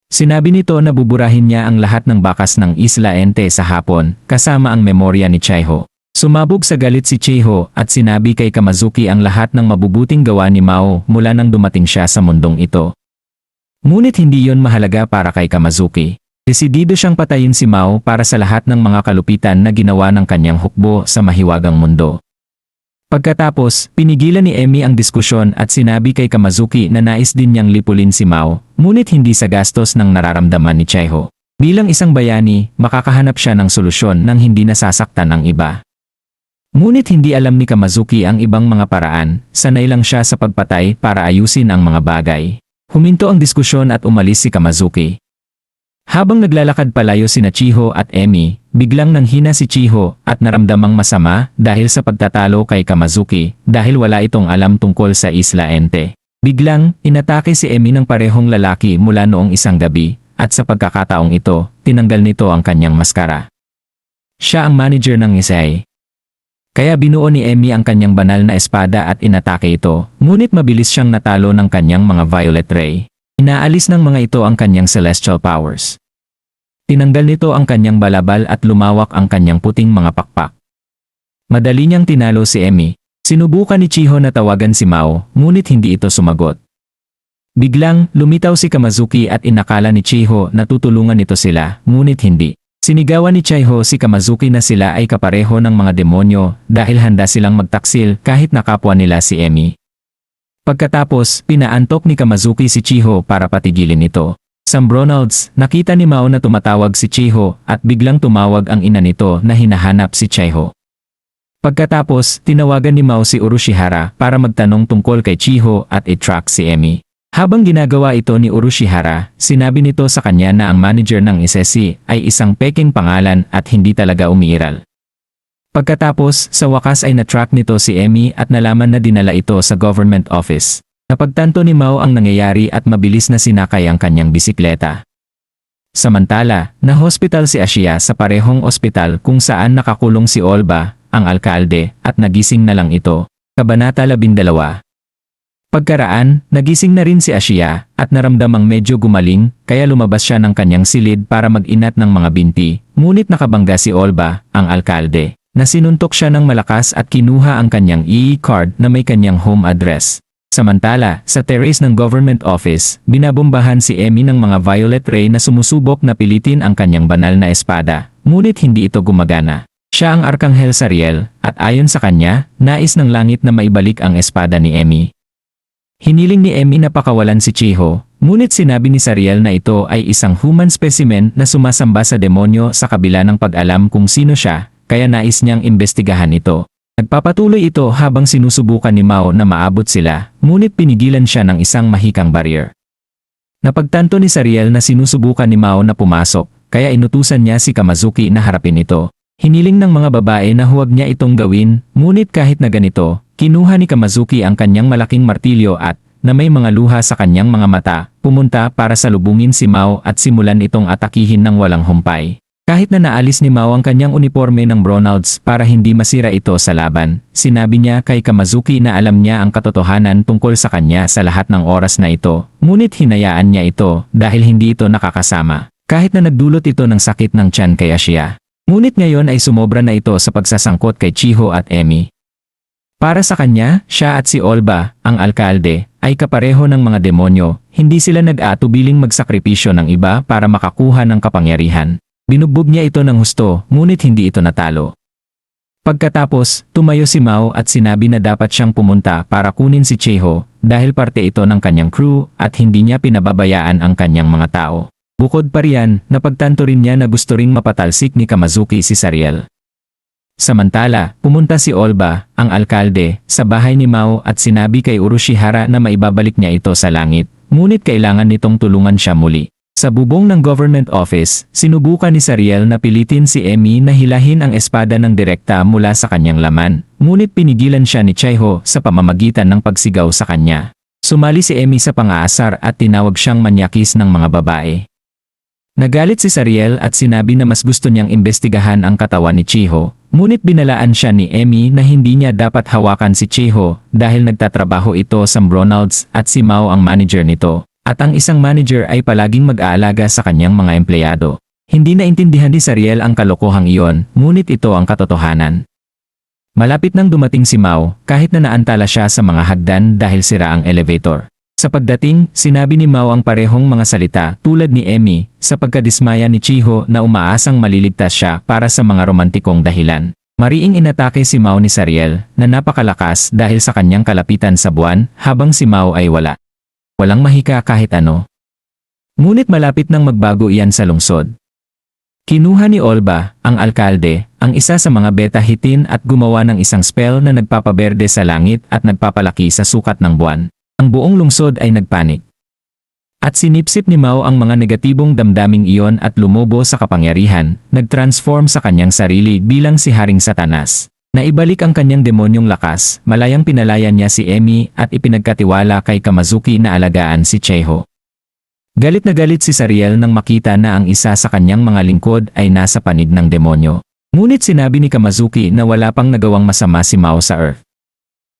Sinabi nito na buburahin niya ang lahat ng bakas ng Isla Ente sa hapon, kasama ang memorya ni Chiho. Sumabog sa galit si Chiho at sinabi kay Kamazuki ang lahat ng mabubuting gawa ni Mao mula nang dumating siya sa mundong ito. Ngunit hindi yon mahalaga para kay Kamazuki. Desidido siyang patayin si Mao para sa lahat ng mga kalupitan na ginawa ng kanyang hukbo sa mahiwagang mundo. Pagkatapos, pinigilan ni Emi ang diskusyon at sinabi kay Kamazuki na nais din niyang lipulin si Mao, ngunit hindi sa gastos ng nararamdaman ni Chiho. Bilang isang bayani, makakahanap siya ng solusyon nang hindi nasasaktan ang iba. Ngunit hindi alam ni Kamazuki ang ibang mga paraan, sanay lang siya sa pagpatay para ayusin ang mga bagay. Huminto ang diskusyon at umalis si Kamazuki. Habang naglalakad palayo sina Chiho at Emi, biglang nanghina si Chiho at naramdamang masama dahil sa pagtatalo kay Kamazuki dahil wala itong alam tungkol sa Isla Ente. Biglang, inatake si Emi ng parehong lalaki mula noong isang gabi at sa pagkakataong ito, tinanggal nito ang kanyang maskara. Siya ang manager ng Issei. Kaya binuo ni Emi ang kanyang banal na espada at inatake ito, ngunit mabilis siyang natalo ng kanyang mga violet ray. Inaalis ng mga ito ang kanyang celestial powers. Tinanggal nito ang kanyang balabal at lumawak ang kanyang puting mga pakpak. Madali niyang tinalo si Emi. Sinubukan ni Chiho na tawagan si Mao, ngunit hindi ito sumagot. Biglang, lumitaw si Kamazuki at inakala ni Chiho na tutulungan nito sila, ngunit hindi. Sinigawan ni Chiho si Kamazuki na sila ay kapareho ng mga demonyo dahil handa silang magtaksil kahit nakapwa nila si Emi. Pagkatapos, pinaantok ni Kamazuki si Chiho para patigilin ito. Sa Bronalds, nakita ni Mao na tumatawag si Chiho at biglang tumawag ang ina nito na hinahanap si Chiho. Pagkatapos, tinawagan ni Mao si Urushihara para magtanong tungkol kay Chiho at i-track si Emi. Habang ginagawa ito ni Urushihara, sinabi nito sa kanya na ang manager ng Issei ay isang peking pangalan at hindi talaga umiiral. Pagkatapos, sa wakas ay na-track nito si Emi at nalaman na dinala ito sa government office. Napagtanto ni Mao ang nangyayari at mabilis na sinakay ang kanyang bisikleta. Samantala, na-hospital si Ashia sa parehong ospital kung saan nakakulong si Olba, ang alkalde, at nagising na lang ito. Kabanata 12. Pagkaraan, nagising na rin si Ashia at naramdamang medyo gumaling kaya lumabas siya ng kanyang silid para mag-inat ng mga binti, ngunit nakabangga si Olba, ang alkalde. Nasinuntok siya ng malakas at kinuha ang kanyang e-card na may kanyang home address. Samantala, sa terrace ng government office, binabombahan si Emi ng mga violet ray na sumusubok na pilitin ang kanyang banal na espada, ngunit hindi ito gumagana. Siya ang Arkanghel Sariel, at ayon sa kanya, nais ng langit na maibalik ang espada ni Emi. Hiniling ni Emi na pakawalan si Chiho, ngunit sinabi ni Sariel na ito ay isang human specimen na sumasamba sa demonyo sa kabila ng pag-alam kung sino siya, kaya nais niyang imbestigahan ito. Nagpapatuloy ito habang sinusubukan ni Mao na maabot sila, ngunit pinigilan siya ng isang mahikang barrier. Napagtanto ni Sariel na sinusubukan ni Mao na pumasok, kaya inutusan niya si Kamazuki na harapin ito. Hiniling ng mga babae na huwag niya itong gawin, ngunit kahit na ganito, kinuha ni Kamazuki ang kanyang malaking martilyo at, na may mga luha sa kanyang mga mata, pumunta para salubungin si Mao at simulan itong atakihin ng walang humpay. Kahit na naalis ni Mao ang kanyang uniforme ng Brownouts para hindi masira ito sa laban, sinabi niya kay Kamazuki na alam niya ang katotohanan tungkol sa kanya sa lahat ng oras na ito, ngunit hinayaan niya ito dahil hindi ito nakakasama. Kahit na nagdulot ito ng sakit ng tiyan kay Ashiya. Ngunit ngayon ay sumobra na ito sa pagsasangkot kay Chiho at Emi. Para sa kanya, siya at si Olba, ang alkalde, ay kapareho ng mga demonyo, hindi sila nag-aatubiling magsakripisyo ng iba para makakuha ng kapangyarihan. Binugbog niya ito ng husto, ngunit hindi ito natalo. Pagkatapos, tumayo si Mao at sinabi na dapat siyang pumunta para kunin si Chiho, dahil parte ito ng kanyang crew at hindi niya pinababayaan ang kanyang mga tao. Bukod pa riyan, napagtanto rin niya na gusto ring mapatalsik ni Kamazuki si Sariel. Samantala, pumunta si Olba, ang alkalde, sa bahay ni Mao at sinabi kay Urushihara na maibabalik niya ito sa langit, ngunit kailangan nitong tulungan siya muli. Sa bubong ng government office, sinubukan ni Sariel na pilitin si Emi na hilahin ang espada ng direkta mula sa kanyang laman, ngunit pinigilan siya ni Chiho sa pamamagitan ng pagsigaw sa kanya. Sumali si Emi sa pang-aasar at tinawag siyang manyakis ng mga babae. Nagalit si Sariel at sinabi na mas gusto niyang imbestigahan ang katawan ni Chiho, ngunit binalaan siya ni Emi na hindi niya dapat hawakan si Chiho dahil nagtatrabaho ito sa Brownouts at si Mao ang manager nito, at ang isang manager ay palaging mag-aalaga sa kanyang mga empleyado. Hindi naintindihan ni Sariel ang kalokohang iyon, ngunit ito ang katotohanan. Malapit nang dumating si Mao, kahit na naantala siya sa mga hagdan dahil sira ang elevator. Sa pagdating, sinabi ni Mao ang parehong mga salita tulad ni Emi, sa pagkadismaya ni Chiho na umaasang maliligtas siya para sa mga romantikong dahilan. Mariing inatake si Mao ni Sariel na napakalakas dahil sa kanyang kalapitan sa buwan habang si Mao ay wala. Walang mahika kahit ano. Ngunit malapit nang magbago iyan sa lungsod. Kinuha ni Olba, ang alkalde, ang isa sa mga beta hitin at gumawa ng isang spell na nagpapaberde sa langit at nagpapalaki sa sukat ng buwan. Ang buong lungsod ay nagpanik. At sinipsip ni Mao ang mga negatibong damdaming iyon at lumobo sa kapangyarihan, nag-transform sa kanyang sarili bilang si Haring Satanas. Naibalik ang kanyang demonyong lakas, malayang pinalaya niya si Emi at ipinagkatiwala kay Kamazuki na alagaan si Chiho. Galit na galit si Sariel nang makita na ang isa sa kanyang mga lingkod ay nasa panig ng demonyo. Ngunit sinabi ni Kamazuki na wala pang nagawang masama si Mao sa Earth.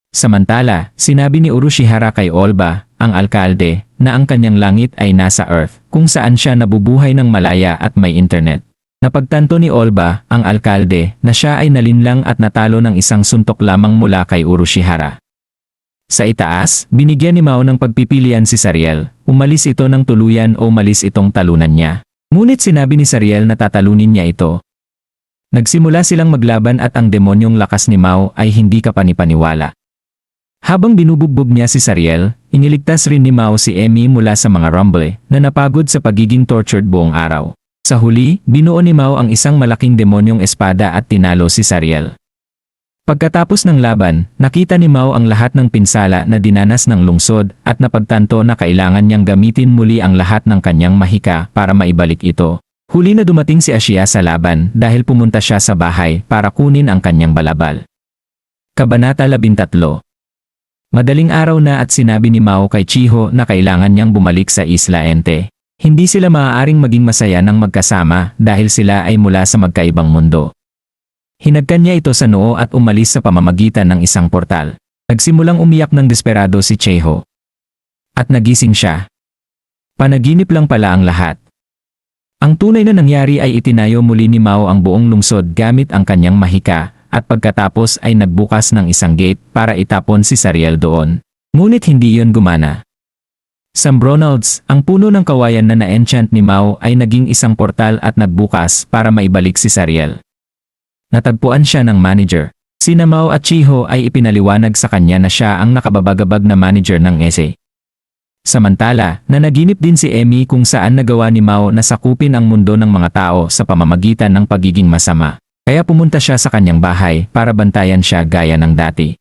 Samantala, sinabi ni Urushihara kay Olba, ang alkalde, na ang kanyang langit ay nasa Earth, kung saan siya nabubuhay ng malaya at may internet. Napagtanto ni Olba, ang alkalde, na siya ay nalinlang at natalo ng isang suntok lamang mula kay Urushihara. Sa itaas, binigyan ni Mao ng pagpipilian si Sariel, umalis ito ng tuluyan o umalis itong talunan niya. Ngunit sinabi ni Sariel na tatalunin niya ito. Nagsimula silang maglaban at ang demonyong lakas ni Mao ay hindi kapanipaniwala. Habang binubugbog niya si Sariel, iniligtas rin ni Mao si Emi mula sa mga rumble na napagod sa pagiging tortured buong araw. Sa huli, binuo ni Mao ang isang malaking demonyong espada at tinalo si Sariel. Pagkatapos ng laban, nakita ni Mao ang lahat ng pinsala na dinanas ng lungsod at napagtanto na kailangan niyang gamitin muli ang lahat ng kanyang mahika para maibalik ito. Huli na dumating si Ashiya sa laban dahil pumunta siya sa bahay para kunin ang kanyang balabal. Kabanata 13. Madaling araw na at sinabi ni Mao kay Chiho na kailangan niyang bumalik sa Isla Ente. Hindi sila maaaring maging masaya ng magkasama dahil sila ay mula sa magkaibang mundo. Hinagkan niya ito sa noo at umalis sa pamamagitan ng isang portal. Nagsimulang umiyak ng desperado si Chiho. At nagising siya. Panaginip lang pala ang lahat. Ang tunay na nangyari ay itinayo muli ni Mao ang buong lungsod gamit ang kanyang mahika. At pagkatapos ay nagbukas ng isang gate para itapon si Sariel doon. Ngunit hindi iyon gumana. Sa Brownouts, ang puno ng kawayan na na-enchant ni Mao ay naging isang portal at nagbukas para maibalik si Sariel. Natagpuan siya ng manager. Sina Mao at Chiho ay ipinaliwanag sa kanya na siya ang nakababagabag na manager ng ESE. Samantala, nanaginip din si Emi kung saan nagawa ni Mao na sakupin ang mundo ng mga tao sa pamamagitan ng pagiging masama. Kaya pumunta siya sa kanyang bahay para bantayan siya gaya ng dati.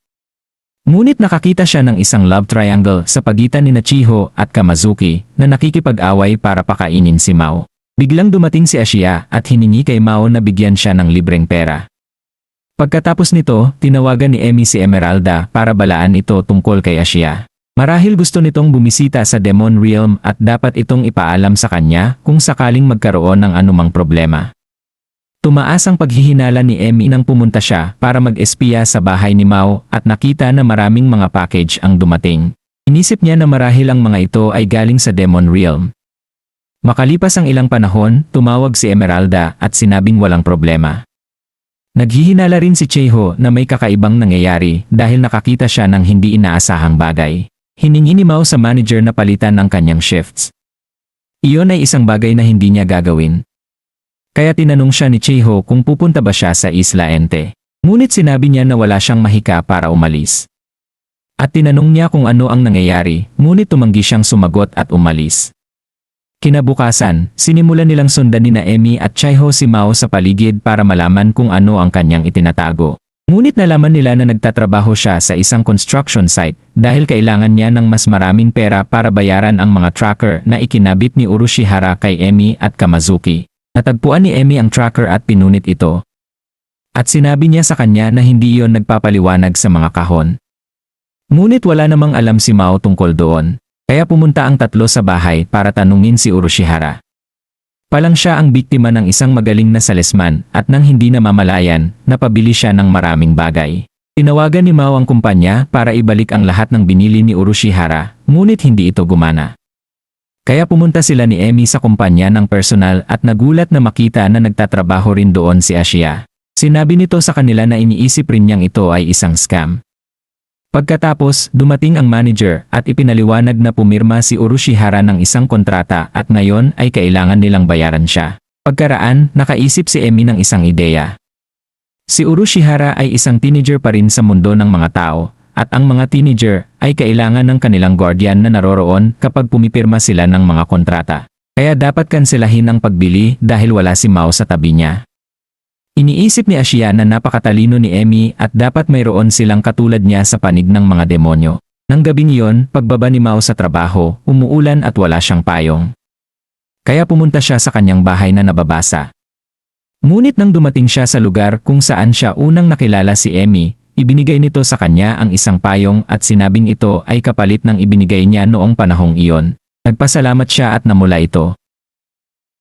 Ngunit nakakita siya ng isang love triangle sa pagitan ni Chiho at Kamazuki na nakikipag-away para pakainin si Mao. Biglang dumating si Ashiya at hiningi kay Mao na bigyan siya ng libreng pera. Pagkatapos nito, tinawagan ni Emi si Emeralda para balaan ito tungkol kay Ashiya. Marahil gusto nitong bumisita sa Demon Realm at dapat itong ipaalam sa kanya kung sakaling magkaroon ng anumang problema. Tumaas ang paghihinala ni Emmy nang pumunta siya para mag-espiya sa bahay ni Mao at nakita na maraming mga package ang dumating. Inisip niya na marahil ang mga ito ay galing sa Demon Realm. Makalipas ang ilang panahon, tumawag si Emeralda at sinabing walang problema. Naghihinala rin si Cheho na may kakaibang nangyayari dahil nakakita siya ng hindi inaasahang bagay. Hiningi ni Mao sa manager na palitan ang kanyang shifts. Iyon ay isang bagay na hindi niya gagawin. Kaya tinanong siya ni Cheho kung pupunta ba siya sa Isla Ente. Ngunit sinabi niya na wala siyang mahika para umalis. At tinanong niya kung ano ang nangyayari, ngunit tumanggi siyang sumagot at umalis. Kinabukasan, sinimulan nilang sundan ni Emmy at Cheho si Mao sa paligid para malaman kung ano ang kanyang itinatago. Ngunit nalaman nila na nagtatrabaho siya sa isang construction site dahil kailangan niya ng mas maraming pera para bayaran ang mga tracker na ikinabit ni Urushihara kay Emmy at Kamazuki. Natagpuan ni Emmy ang tracker at pinunit ito. At sinabi niya sa kanya na hindi iyon nagpapaliwanag sa mga kahon. Ngunit wala namang alam si Mao tungkol doon, kaya pumunta ang tatlo sa bahay para tanungin si Urushihara. Palang siya ang biktima ng isang magaling na salesman at nang hindi namamalayan, napabili siya ng maraming bagay. Tinawagan ni Mao ang kumpanya para ibalik ang lahat ng binili ni Urushihara, ngunit hindi ito gumana. Kaya pumunta sila ni Emmy sa kumpanya ng personal at nagulat na makita na nagtatrabaho rin doon si Ashia. Sinabi nito sa kanila na iniisip rin niyang ito ay isang scam. Pagkatapos, dumating ang manager at ipinaliwanag na pumirma si Urushihara ng isang kontrata at ngayon ay kailangan nilang bayaran siya. Pagkaraan, nakaisip si Emmy ng isang ideya. Si Urushihara ay isang teenager pa rin sa mundo ng mga tao, at ang mga teenager ay kailangan ng kanilang guardian na naroroon kapag pumipirma sila ng mga kontrata. Kaya dapat kanselahin ang pagbili dahil wala si Mao sa tabi niya. Iniisip ni Ashia na napakatalino ni Emmy at dapat mayroon silang katulad niya sa panig ng mga demonyo. Nang gabing iyon, pagbaba ni Mao sa trabaho, umuulan at wala siyang payong. Kaya pumunta siya sa kanyang bahay na nababasa. Ngunit nang dumating siya sa lugar kung saan siya unang nakilala si Emmy, ibinigay nito sa kanya ang isang payong at sinabing ito ay kapalit ng ibinigay niya noong panahong iyon. Nagpasalamat siya at namula ito.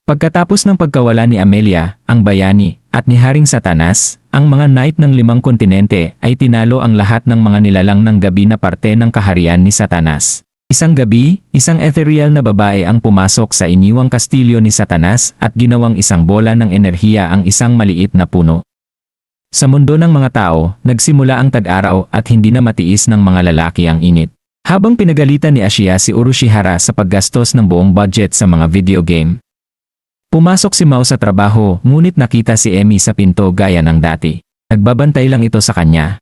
Pagkatapos ng pagkawala ni Amelia, ang bayani, at ni Haring Satanas, ang mga knight ng 5 kontinente ay tinalo ang lahat ng mga nilalang ng gabi na parte ng kaharian ni Satanas. Isang gabi, isang ethereal na babae ang pumasok sa iniwang kastilyo ni Satanas at ginawang isang bola ng enerhiya ang isang maliit na puno. Sa mundo ng mga tao, nagsimula ang tag-araw at hindi na matiis ng mga lalaki ang init. Habang pinagalitan ni Ashia si Urushihara sa paggastos ng buong budget sa mga video game. Pumasok si Mao sa trabaho, ngunit nakita si Emmy sa pinto gaya ng dati. Nagbabantay lang ito sa kanya.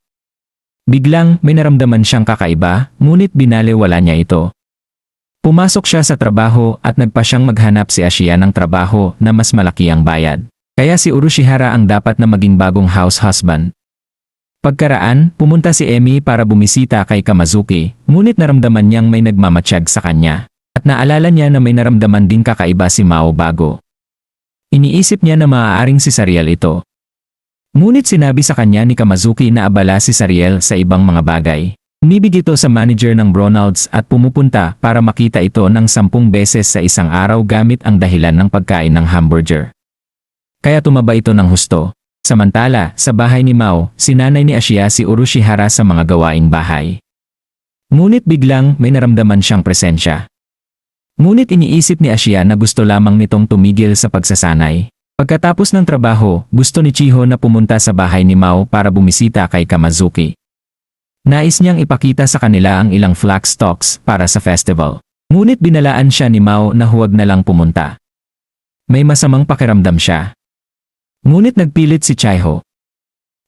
Biglang, may naramdaman siyang kakaiba, ngunit binaliwala niya ito. Pumasok siya sa trabaho at nagpa siyang maghanap si Ashia ng trabaho na mas malaki ang bayad. Kaya si Urushihara ang dapat na maging bagong house husband. Pagkaraan, pumunta si Emmy para bumisita kay Kamazuki, ngunit naramdaman niyang may nagmamatsyag sa kanya. At naalala niya na may naramdaman din kakaiba si Mao bago. Iniisip niya na maaaring si Sariel ito. Ngunit sinabi sa kanya ni Kamazuki na abala si Sariel sa ibang mga bagay. Umibig ito sa manager ng Bronalds at pumupunta para makita ito ng 10 beses sa isang araw gamit ang dahilan ng pagkain ng hamburger. Kaya tumaba ito ng husto. Samantala, sa bahay ni Mao, sinanay ni Ashia si Urushihara sa mga gawaing bahay. Ngunit biglang may naramdaman siyang presensya. Ngunit iniisip ni Ashia na gusto lamang nitong tumigil sa pagsasanay. Pagkatapos ng trabaho, gusto ni Chiho na pumunta sa bahay ni Mao para bumisita kay Kamazuki. Nais niyang ipakita sa kanila ang ilang flax stalks para sa festival. Ngunit binalaan siya ni Mao na huwag na lang pumunta. May masamang pakiramdam siya. Ngunit nagpilit si Chiho.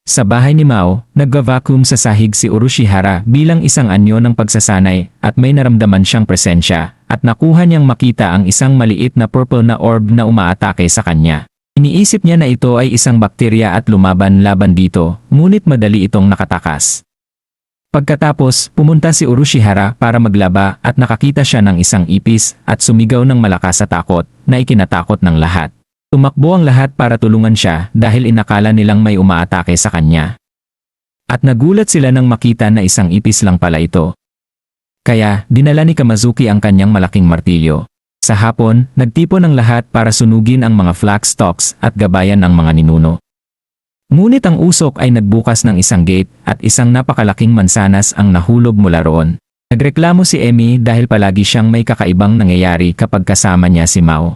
Sa bahay ni Mao, nagva-vacuum sa sahig si Urushihara bilang isang anyo ng pagsasanay at may naramdaman siyang presensya at nakuha niyang makita ang isang maliit na purple na orb na umaatake sa kanya. Iniisip niya na ito ay isang bakterya at lumaban-laban dito, ngunit madali itong nakatakas. Pagkatapos, pumunta si Urushihara para maglaba at nakakita siya ng isang ipis at sumigaw ng malakas sa takot na ikinatakot ng lahat. Tumakbo ang lahat para tulungan siya dahil inakala nilang may umaatake sa kanya. At nagulat sila nang makita na isang ipis lang pala ito. Kaya, dinala ni Kamazuki ang kanyang malaking martilyo. Sa hapon, nagtipon ang lahat para sunugin ang mga flax stalks at gabayan ang mga ninuno. Ngunit ang usok ay nagbukas ng isang gate at isang napakalaking mansanas ang nahulog mula roon. Nagreklamo si Emmy dahil palagi siyang may kakaibang nangyayari kapag kasama niya si Mao.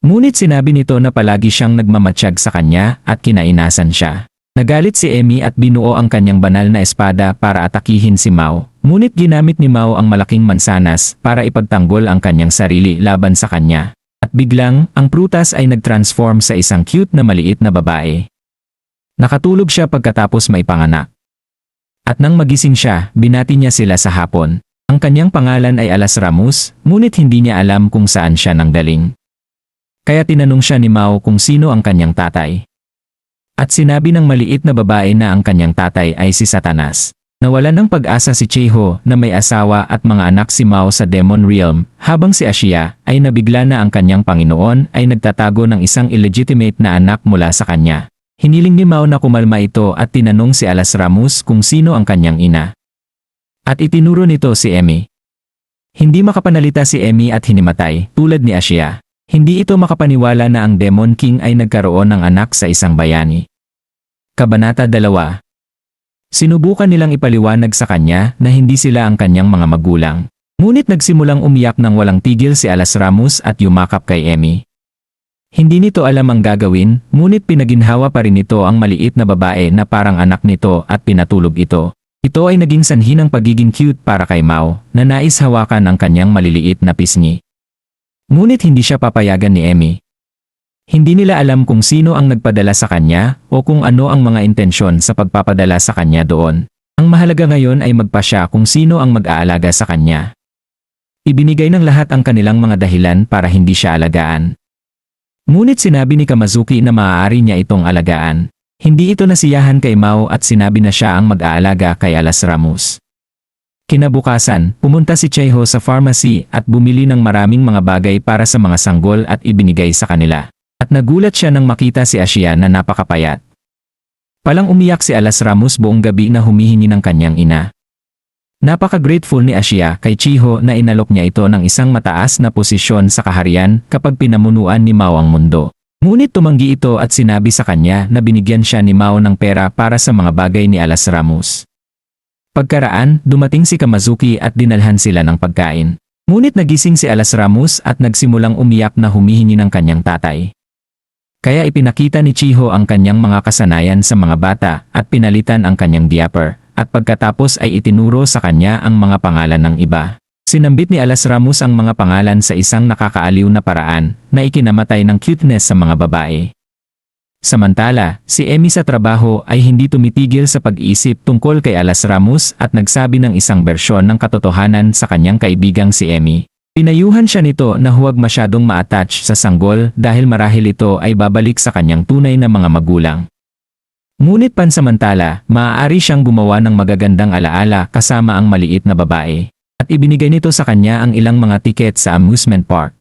Ngunit sinabi nito na palagi siyang nagmamatsyag sa kanya at kinainasan siya. Nagalit si Emmy at binuo ang kanyang banal na espada para atakihin si Mao. Ngunit ginamit ni Mao ang malaking mansanas para ipagtanggol ang kanyang sarili laban sa kanya. At biglang, ang prutas ay nag-transform sa isang cute na maliit na babae. Nakatulog siya pagkatapos may panganak. At nang magising siya, binati niya sila sa hapon. Ang kanyang pangalan ay Alas Ramus, ngunit hindi niya alam kung saan siya nanggaling. Kaya tinanong siya ni Mao kung sino ang kanyang tatay. At sinabi ng maliit na babae na ang kanyang tatay ay si Satanas. Nawalan ng pag-asa si Chieho na may asawa at mga anak si Mao sa Demon Realm, habang si Ashia ay nabigla na ang kanyang Panginoon ay nagtatago ng isang illegitimate na anak mula sa kanya. Hiniling ni Mao na kumalma ito at tinanong si Alas Ramus kung sino ang kanyang ina. At itinuro nito si Emmy. Hindi makapanalita si Emmy at hinimatay, tulad ni Ashia. Hindi ito makapaniwala na ang Demon King ay nagkaroon ng anak sa isang bayani. Kabanata 2. Sinubukan nilang ipaliwanag sa kanya na hindi sila ang kanyang mga magulang. Ngunit nagsimulang umiyak ng walang tigil si Alas Ramus at yumakap kay Emmy. Hindi nito alam ang gagawin, ngunit pinaginhawa pa rin nito ang maliit na babae na parang anak nito at pinatulog ito. Ito ay naging sanhi ng pagiging cute para kay Mao, na nais hawakan ang kanyang maliliit na pisngi. Ngunit hindi siya papayagan ni Emmy. Hindi nila alam kung sino ang nagpadala sa kanya o kung ano ang mga intensyon sa pagpapadala sa kanya doon. Ang mahalaga ngayon ay magpasya kung sino ang mag-aalaga sa kanya. Ibinigay ng lahat ang kanilang mga dahilan para hindi siya alagaan. Ngunit sinabi ni Kamazuki na maaari niya itong alagaan. Hindi ito nasiyahan kay Mao at sinabi na siya ang mag-aalaga kay Alas Ramus. Kinabukasan, pumunta si Chieho sa pharmacy at bumili ng maraming mga bagay para sa mga sanggol at ibinigay sa kanila. At nagulat siya nang makita si Ashia na napakapayat. Palang umiyak si Alas Ramus buong gabi na humihingi ng kanyang ina. Napaka-grateful ni Ashia kay Chieho na inalok niya ito ng isang mataas na posisyon sa kaharian kapag pinamunuan ni Mao ang mundo. Ngunit tumanggi ito at sinabi sa kanya na binigyan siya ni Mao ng pera para sa mga bagay ni Alas Ramus. Pagkaraan, dumating si Kamazuki at dinalhan sila ng pagkain. Ngunit nagising si Alas Ramus at nagsimulang umiyak na humihingi ng kanyang tatay. Kaya ipinakita ni Chieho ang kanyang mga kasanayan sa mga bata at pinalitan ang kanyang diaper, at pagkatapos ay itinuro sa kanya ang mga pangalan ng iba. Sinambit ni Alas Ramus ang mga pangalan sa isang nakakaaliw na paraan na ikinamatay ng cuteness sa mga babae. Samantala, si Emmy sa trabaho ay hindi tumitigil sa pag-iisip tungkol kay Alas Ramus at nagsabi ng isang bersyon ng katotohanan sa kanyang kaibigang si Emmy. Pinayuhan siya nito na huwag masyadong ma-attach sa sanggol dahil marahil ito ay babalik sa kanyang tunay na mga magulang. Ngunit pansamantala, maaari siyang gumawa ng magagandang alaala kasama ang maliit na babae. At ibinigay nito sa kanya ang ilang mga tiket sa amusement park.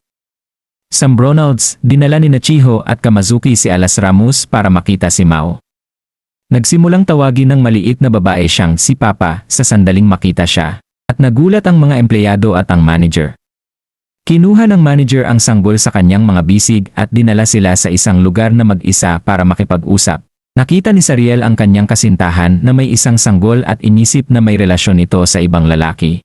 Sa Bronalds, dinala ni Chieho at Kamazuki si Alas Ramus para makita si Mao. Nagsimulang tawagin ng maliit na babae siyang si Papa sa sandaling makita siya. At nagulat ang mga empleyado at ang manager. Kinuha ng manager ang sanggol sa kanyang mga bisig at dinala sila sa isang lugar na mag-isa para makipag-usap. Nakita ni Sariel ang kanyang kasintahan na may isang sanggol at inisip na may relasyon ito sa ibang lalaki.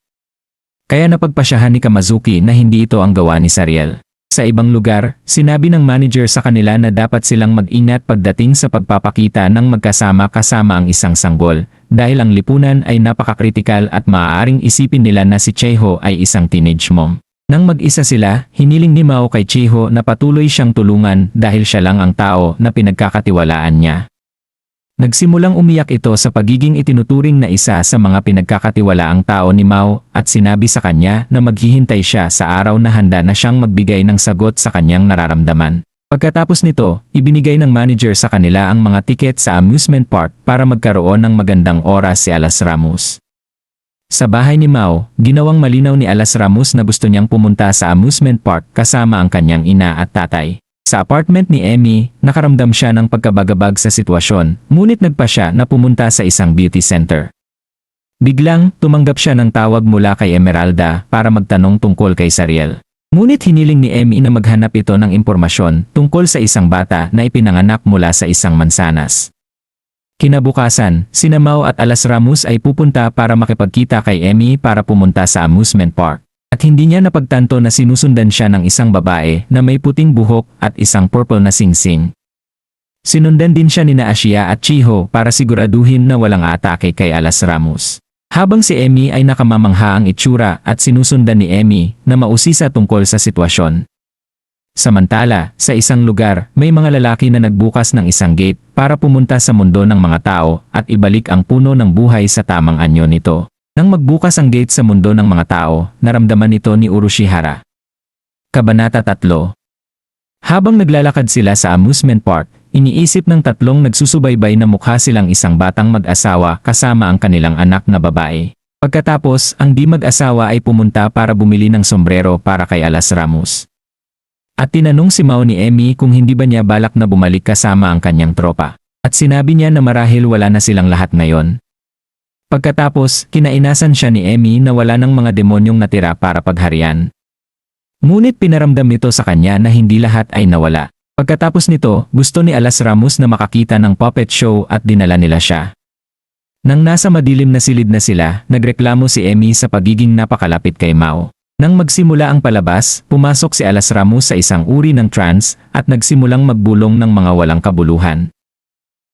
Kaya napagpasyahan ni Kamazuki na hindi ito ang gawa ni Sariel. Sa ibang lugar, sinabi ng manager sa kanila na dapat silang mag-ingat pagdating sa pagpapakita ng magkasama-kasama ang isang sanggol, dahil ang lipunan ay napakakritikal at maaaring isipin nila na si Chieho ay isang teenage mom. Nang mag-isa sila, hiniling ni Mao kay Chieho na patuloy siyang tulungan dahil siya lang ang tao na pinagkakatiwalaan niya. Nagsimulang umiyak ito sa pagiging itinuturing na isa sa mga pinagkakatiwalaang tao ni Mao at sinabi sa kanya na maghihintay siya sa araw na handa na siyang magbigay ng sagot sa kanyang nararamdaman. Pagkatapos nito, ibinigay ng manager sa kanila ang mga tiket sa amusement park para magkaroon ng magandang oras si Alas Ramus. Sa bahay ni Mao, ginawang malinaw ni Alas Ramus na gusto niyang pumunta sa amusement park kasama ang kanyang ina at tatay. Sa apartment ni Emmy, nakaramdam siya ng pagkabagabag sa sitwasyon, ngunit nagpa siya na pumunta sa isang beauty center. Biglang, tumanggap siya ng tawag mula kay Emeralda para magtanong tungkol kay Sariel. Ngunit hiniling ni Emmy na maghanap ito ng impormasyon tungkol sa isang bata na ipinanganak mula sa isang mansanas. Kinabukasan, sina Mau at Alas Ramos ay pupunta para makipagkita kay Emmy para pumunta sa amusement park. At hindi niya napagtanto na sinusundan siya ng isang babae na may puting buhok at isang purple na singsing. Sinundan din siya nina Ashia at Chiho para siguraduhin na walang atake kay Alas Ramos. Habang si Emmy ay nakamamangha ang itsura at sinusundan ni Emmy na mausisa tungkol sa sitwasyon. Samantala, sa isang lugar, may mga lalaki na nagbukas ng isang gate para pumunta sa mundo ng mga tao at ibalik ang puno ng buhay sa tamang anyo nito. Nang magbukas ang gate sa mundo ng mga tao, naramdaman ito ni Urushihara. Kabanata 3. Habang naglalakad sila sa amusement park, iniisip ng tatlong nagsusubaybay na mukha silang isang batang mag-asawa kasama ang kanilang anak na babae. Pagkatapos, ang di mag-asawa ay pumunta para bumili ng sombrero para kay Alas Ramos. At tinanong si Mau ni Emmy kung hindi ba niya balak na bumalik kasama ang kanyang tropa. At sinabi niya na marahil wala na silang lahat ngayon. Pagkatapos, kinainasan siya ni Emmy na wala ng mga demonyong natira para pagharian. Ngunit pinaramdam nito sa kanya na hindi lahat ay nawala. Pagkatapos nito, gusto ni Alas Ramos na makakita ng puppet show at dinala nila siya. Nang nasa madilim na silid na sila, nagreklamo si Emmy sa pagiging napakalapit kay Mau. Nang magsimula ang palabas, pumasok si Alas Ramos sa isang uri ng trance at nagsimulang magbulong ng mga walang kabuluhan.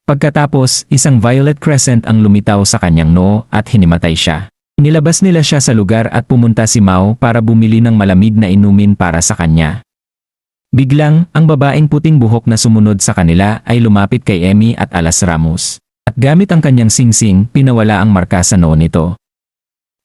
Pagkatapos, isang violet crescent ang lumitaw sa kanyang noo at hinimatay siya. Nilabas nila siya sa lugar at pumunta si Mau para bumili ng malamig na inumin para sa kanya. Biglang, ang babaeng puting buhok na sumunod sa kanila ay lumapit kay Emmy at Alas Ramos. At gamit ang kanyang singsing, pinawala ang marka sa noo nito.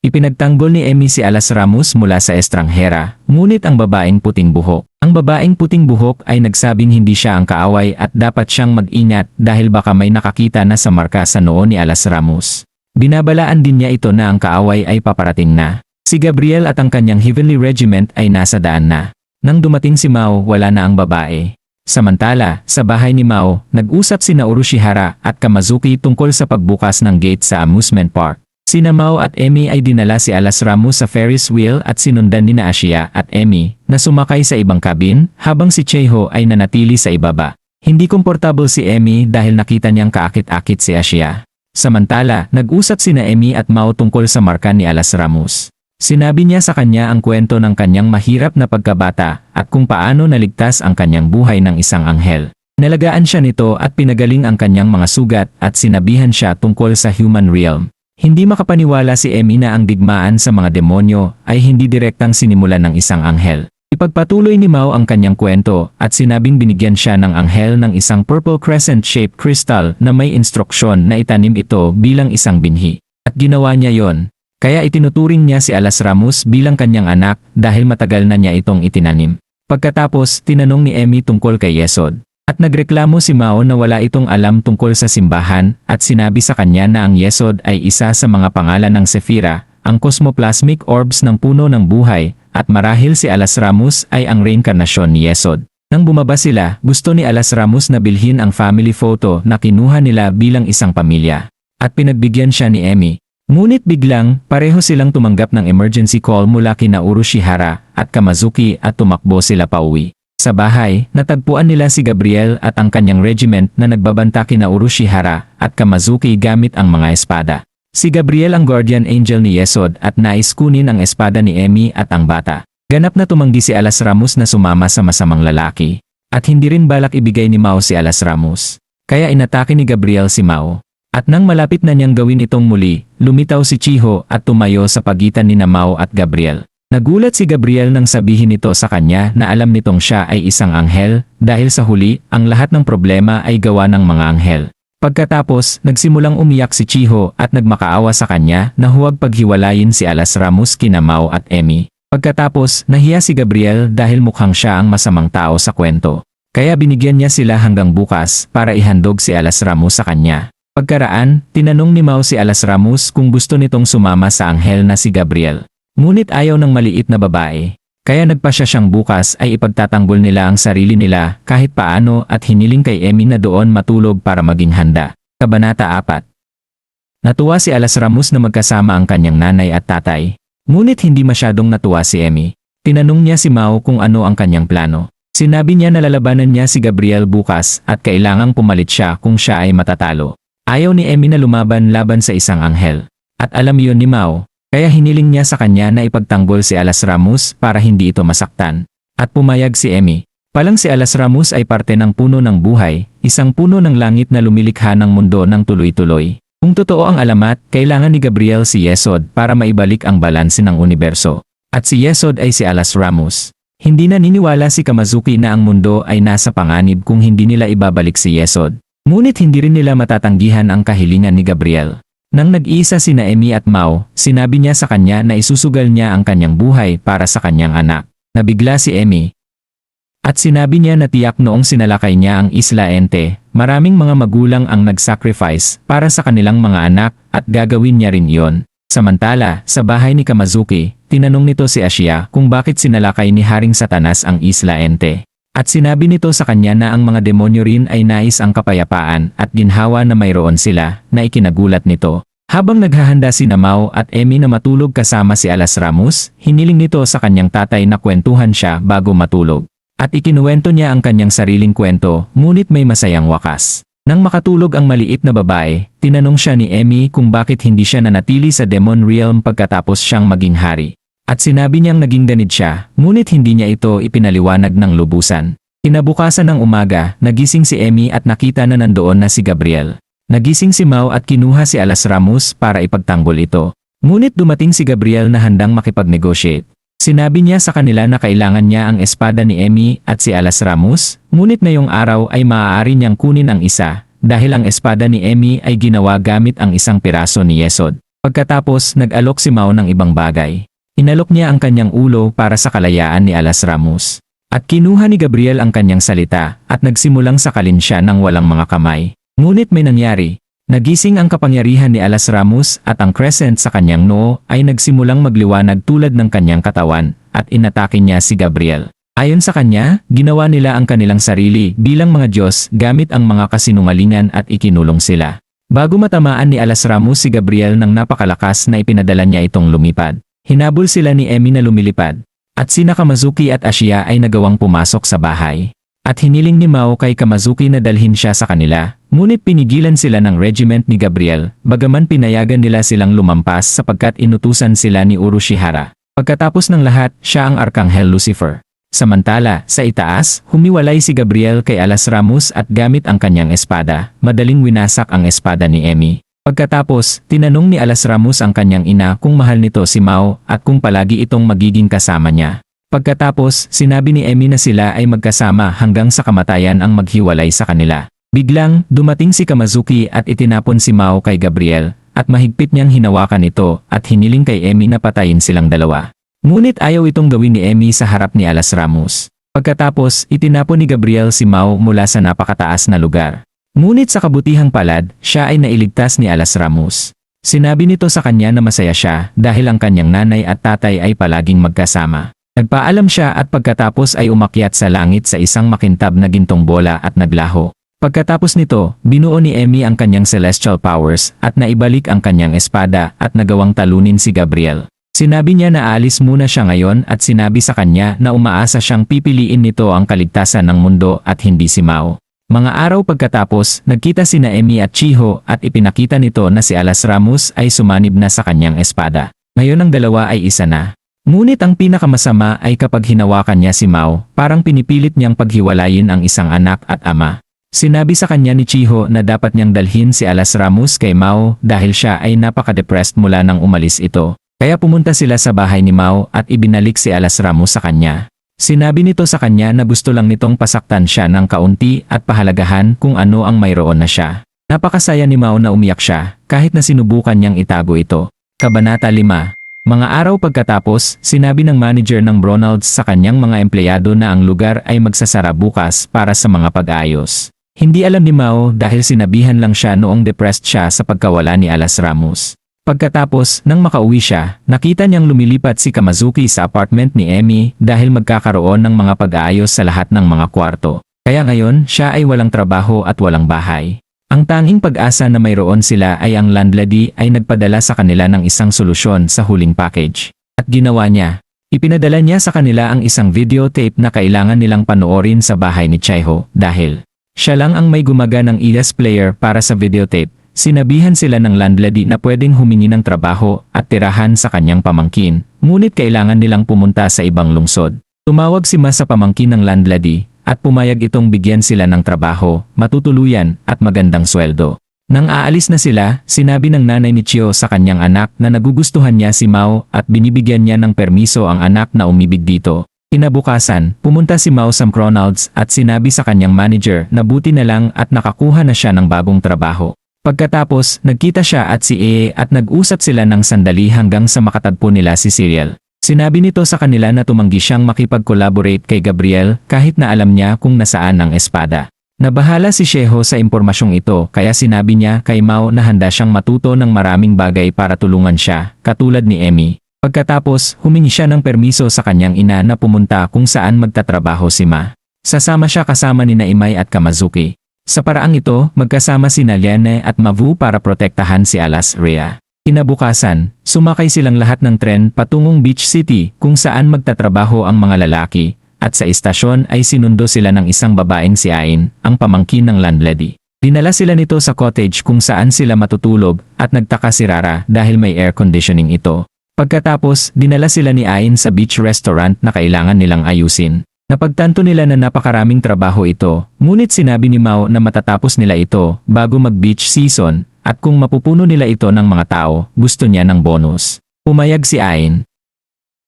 Ipinagtanggol ni Emmy si Alas Ramos mula sa estranghera, ngunit ang babaeng puting buhok. Ang babaeng puting buhok ay nagsabing hindi siya ang kaaway at dapat siyang mag-ingat dahil baka may nakakita na sa marka sa noo ni Alas Ramos. Binabalaan din niya ito na ang kaaway ay paparating na. Si Gabriel at ang kanyang Heavenly Regiment ay nasa daan na. Nang dumating si Mau, wala na ang babae. Samantala, sa bahay ni Mau, nag-usap sina Urushihara at Kamazuki tungkol sa pagbukas ng gate sa amusement park. Sina Mau at Emmy ay dinala si Alas Ramos sa Ferris wheel at sinundan ni na Ashia at Emmy na sumakay sa ibang kabin habang si Chiho ay nanatili sa ibaba. Hindi komportable si Emmy dahil nakita niyang kaakit-akit si Ashia. Samantala, nag-usap sina Emmy at Mau tungkol sa marka ni Alas Ramos. Sinabi niya sa kanya ang kwento ng kanyang mahirap na pagkabata at kung paano naligtas ang kanyang buhay ng isang anghel. Nalagaan siya nito at pinagaling ang kanyang mga sugat at sinabihan siya tungkol sa human realm. Hindi makapaniwala si Emmy na ang digmaan sa mga demonyo ay hindi direktang sinimulan ng isang anghel. Ipagpatuloy ni Mau ang kanyang kwento at sinabing binigyan siya ng anghel ng isang purple crescent-shaped crystal na may instruksyon na itanim ito bilang isang binhi. At ginawa niya yon. Kaya itinuturing niya si Alas Ramos bilang kanyang anak dahil matagal na niya itong itinanim. Pagkatapos, tinanong ni Emmy tungkol kay Yesod. At nagreklamo si Mau na wala itong alam tungkol sa simbahan at sinabi sa kanya na ang Yesod ay isa sa mga pangalan ng Sephira, ang cosmoplasmic orbs ng puno ng buhay, at marahil si Alas Ramos ay ang reinkarnasyon ni Yesod. Nang bumaba sila, gusto ni Alas Ramos na bilhin ang family photo na kinuha nila bilang isang pamilya. At pinagbigyan siya ni Emmy. Ngunit biglang, pareho silang tumanggap ng emergency call mula kina Urushihara at Kamazuki at tumakbo sila pauwi. Sa bahay, natagpuan nila si Gabriel at ang kanyang regiment na nagbabanta kina Urushihara at Kamazuki gamit ang mga espada. Si Gabriel ang guardian angel ni Yesod at nais kunin ang espada ni Emmy at ang bata. Ganap na tumanggi si Alas Ramos na sumama sa masamang lalaki. At hindi rin balak ibigay ni Mau si Alas Ramos. Kaya inatake ni Gabriel si Mau. At nang malapit na niyang gawin itong muli, lumitaw si Chiho at tumayo sa pagitan ni Mau at Gabriel. Nagulat si Gabriel nang sabihin nito sa kanya na alam nitong siya ay isang anghel dahil sa huli, ang lahat ng problema ay gawa ng mga anghel. Pagkatapos, nagsimulang umiyak si Chiho at nagmakaawa sa kanya na huwag paghiwalayin si Alas Ramos kina Mau at Emmy. Pagkatapos, nahiya si Gabriel dahil mukhang siya ang masamang tao sa kwento. Kaya binigyan niya sila hanggang bukas para ihandog si Alas Ramos sa kanya. Pagkaraan, tinanong ni Mau si Alas Ramos kung gusto nitong sumama sa anghel na si Gabriel. Ngunit ayaw ng maliit na babae. Kaya nagpasya siyang bukas ay ipagtatanggol nila ang sarili nila kahit paano at hiniling kay Emmy na doon matulog para maging handa. Kabanata 4. Natuwa si Alas Ramos na magkasama ang kanyang nanay at tatay. Ngunit hindi masyadong natuwa si Emmy. Tinanong niya si Mao kung ano ang kanyang plano. Sinabi niya na lalabanan niya si Gabriel bukas at kailangang pumalit siya kung siya ay matatalo. Ayaw ni Emmy na lumaban laban sa isang anghel. At alam iyon ni Mao, kaya hiniling niya sa kanya na ipagtanggol si Alas Ramos para hindi ito masaktan. At pumayag si Emmy. Palang si Alas Ramos ay parte ng puno ng buhay, isang puno ng langit na lumilikha ng mundo ng tuloy-tuloy. Kung totoo ang alamat, kailangan ni Gabriel si Yesod para maibalik ang balanse ng universo. At si Yesod ay si Alas Ramos. Hindi naniniwala si Kamazuki na ang mundo ay nasa panganib kung hindi nila ibabalik si Yesod. Ngunit hindi rin nila matatanggihan ang kahilingan ni Gabriel. Nang nag-iisa sina Emmy at Mao, sinabi niya sa kanya na isusugal niya ang kanyang buhay para sa kanyang anak. Nabigla si Emmy. At sinabi niya na tiyak noong sinalakay niya ang Isla Ente, maraming mga magulang ang nag-sacrifice para sa kanilang mga anak at gagawin niya rin iyon. Samantala, sa bahay ni Kamazuki, tinanong nito si Ashiya kung bakit sinalakay ni Haring Satanas ang Isla Ente. At sinabi nito sa kanya na ang mga demonyo rin ay nais ang kapayapaan at ginhawa na mayroon sila na ikinagulat nito. Habang naghahanda si Mao at Emmy na matulog kasama si Alas Ramos, hiniling nito sa kanyang tatay na kwentuhan siya bago matulog. At ikinuwento niya ang kanyang sariling kwento, ngunit may masayang wakas. Nang makatulog ang maliit na babae, tinanong siya ni Emmy kung bakit hindi siya nanatili sa Demon Realm pagkatapos siyang maging hari. At sinabi niyang naging ganid siya, ngunit hindi niya ito ipinaliwanag ng lubusan. Kinabukasan ng umaga, nagising si Emmy at nakita na nandoon na si Gabriel. Nagising si Mao at kinuha si Alas Ramos para ipagtanggol ito. Ngunit dumating si Gabriel na handang makipag-negotiate. Sinabi niya sa kanila na kailangan niya ang espada ni Emmy at si Alas Ramos, ngunit ngayong araw ay maaari niyang kunin ang isa, dahil ang espada ni Emmy ay ginawa gamit ang isang piraso ni Yesod. Pagkatapos, nag-alok si Mao ng ibang bagay. Inalok niya ang kanyang ulo para sa kalayaan ni Alas Ramos. At kinuha ni Gabriel ang kanyang salita, at nagsimulang sakalin siya ng walang mga kamay. Ngunit may nangyari. Nagising ang kapangyarihan ni Alas Ramos at ang crescent sa kanyang noo ay nagsimulang magliwanag tulad ng kanyang katawan at inatake niya si Gabriel. Ayon sa kanya, ginawa nila ang kanilang sarili bilang mga Diyos gamit ang mga kasinungalingan at ikinulong sila. Bago matamaan ni Alas Ramos si Gabriel ng napakalakas na ipinadala niya itong lumipad. Hinabol sila ni Emmy na lumilipad. At sina Kamazuki at Ashiya ay nagawang pumasok sa bahay. At hiniling ni Mao kay Kamazuki na dalhin siya sa kanila, ngunit pinigilan sila ng regiment ni Gabriel, bagaman pinayagan nila silang lumampas sapagkat inutusan sila ni Urushihara. Pagkatapos ng lahat, siya ang Arkanghel Lucifer. Samantala, sa itaas, humiwalay si Gabriel kay Alas Ramos at gamit ang kanyang espada, madaling winasak ang espada ni Emmy. Pagkatapos, tinanong ni Alas Ramos ang kanyang ina kung mahal nito si Mao at kung palagi itong magiging kasama niya. Pagkatapos, sinabi ni Emmy na sila ay magkasama hanggang sa kamatayan ang maghiwalay sa kanila. Biglang, dumating si Kamazuki at itinapon si Mao kay Gabriel, at mahigpit niyang hinawakan ito at hiniling kay Emmy na patayin silang dalawa. Ngunit ayaw itong gawin ni Emmy sa harap ni Alas Ramos. Pagkatapos, itinapon ni Gabriel si Mao mula sa napakataas na lugar. Ngunit sa kabutihang palad, siya ay nailigtas ni Alas Ramos. Sinabi nito sa kanya na masaya siya dahil ang kanyang nanay at tatay ay palaging magkasama. Nagpaalam siya at pagkatapos ay umakyat sa langit sa isang makintab na gintong bola at naglaho. Pagkatapos nito, binuo ni Emmy ang kanyang celestial powers at naibalik ang kanyang espada at nagawang talunin si Gabriel. Sinabi niya na aalis muna siya ngayon at sinabi sa kanya na umaasa siyang pipiliin nito ang kaligtasan ng mundo at hindi si Mao. Mga araw pagkatapos, nagkita sina Emmy at Chiho at ipinakita nito na si Alas Ramos ay sumanib na sa kanyang espada. Ngayon ang dalawa ay isa na. Ngunit ang pinakamasama ay kapag hinawakan niya si Mao, parang pinipilit niyang paghiwalayin ang isang anak at ama. Sinabi sa kanya ni Chiho na dapat niyang dalhin si Alas Ramos kay Mao dahil siya ay napaka-depressed mula nang umalis ito. Kaya pumunta sila sa bahay ni Mao at ibinalik si Alas Ramos sa kanya. Sinabi nito sa kanya na gusto lang nitong pasaktan siya ng kaunti at pahalagahan kung ano ang mayroon na siya. Napakasaya ni Mao na umiyak siya kahit na sinubukan niyang itago ito. Kabanata 5. Mga araw pagkatapos, sinabi ng manager ng Bronalds sa kanyang mga empleyado na ang lugar ay magsasara bukas para sa mga pag-aayos. Hindi alam ni Mao dahil sinabihan lang siya noong depressed siya sa pagkawala ni Alas Ramos. Pagkatapos, nang makauwi siya, nakita niyang lumilipat si Kamazuki sa apartment ni Emmy dahil magkakaroon ng mga pag-aayos sa lahat ng mga kwarto. Kaya ngayon, siya ay walang trabaho at walang bahay. Ang tanging pag-asa na mayroon sila ay ang landlady ay nagpadala sa kanila ng isang solusyon sa huling package. At ginawa niya. Ipinadala niya sa kanila ang isang videotape na kailangan nilang panoorin sa bahay ni Chaiho dahil siya lang ang may gumaganang ES player para sa videotape. Sinabihan sila ng landlady na pwedeng humingi ng trabaho at tirahan sa kanyang pamangkin, ngunit kailangan nilang pumunta sa ibang lungsod. Tumawag si Ma sa pamangkin ng landlady at pumayag itong bigyan sila ng trabaho, matutuluyan at magandang sweldo. Nang aalis na sila, sinabi ng nanay ni Chio sa kanyang anak na nagugustuhan niya si Mao at binibigyan niya ng permiso ang anak na umibig dito. Kinabukasan, pumunta si Mao sa McDonald's at sinabi sa kanyang manager na buti na lang at nakakuha na siya ng bagong trabaho. Pagkatapos, nagkita siya at si Ee at nag-usap sila ng sandali hanggang sa makatagpo nila si Cyril. Sinabi nito sa kanila na tumanggi siyang makipag-collaborate kay Gabriel kahit na alam niya kung nasaan ang espada. Nabahala si Chaiho sa impormasyong ito kaya sinabi niya kay Mao na handa siyang matuto ng maraming bagay para tulungan siya, katulad ni Emmy. Pagkatapos, humingi siya ng permiso sa kanyang ina na pumunta kung saan magtatrabaho si Ma. Sasama siya kasama ni Imay at Kamazuki. Sa paraang ito, magkasama si Liane at Mavu para protektahan si Alas Rhea. Kinabukasan, sumakay silang lahat ng tren patungong Beach City kung saan magtatrabaho ang mga lalaki, at sa istasyon ay sinundo sila ng isang babaeng si Ain, ang pamangkin ng landlady. Dinala sila nito sa cottage kung saan sila matutulog at nagtaka si Rara dahil may air conditioning ito. Pagkatapos, dinala sila ni Ain sa beach restaurant na kailangan nilang ayusin. Napagtanto nila na napakaraming trabaho ito, ngunit sinabi ni Mao na matatapos nila ito bago mag-beach season at kung mapupuno nila ito ng mga tao, gusto niya ng bonus. Pumayag si Ain.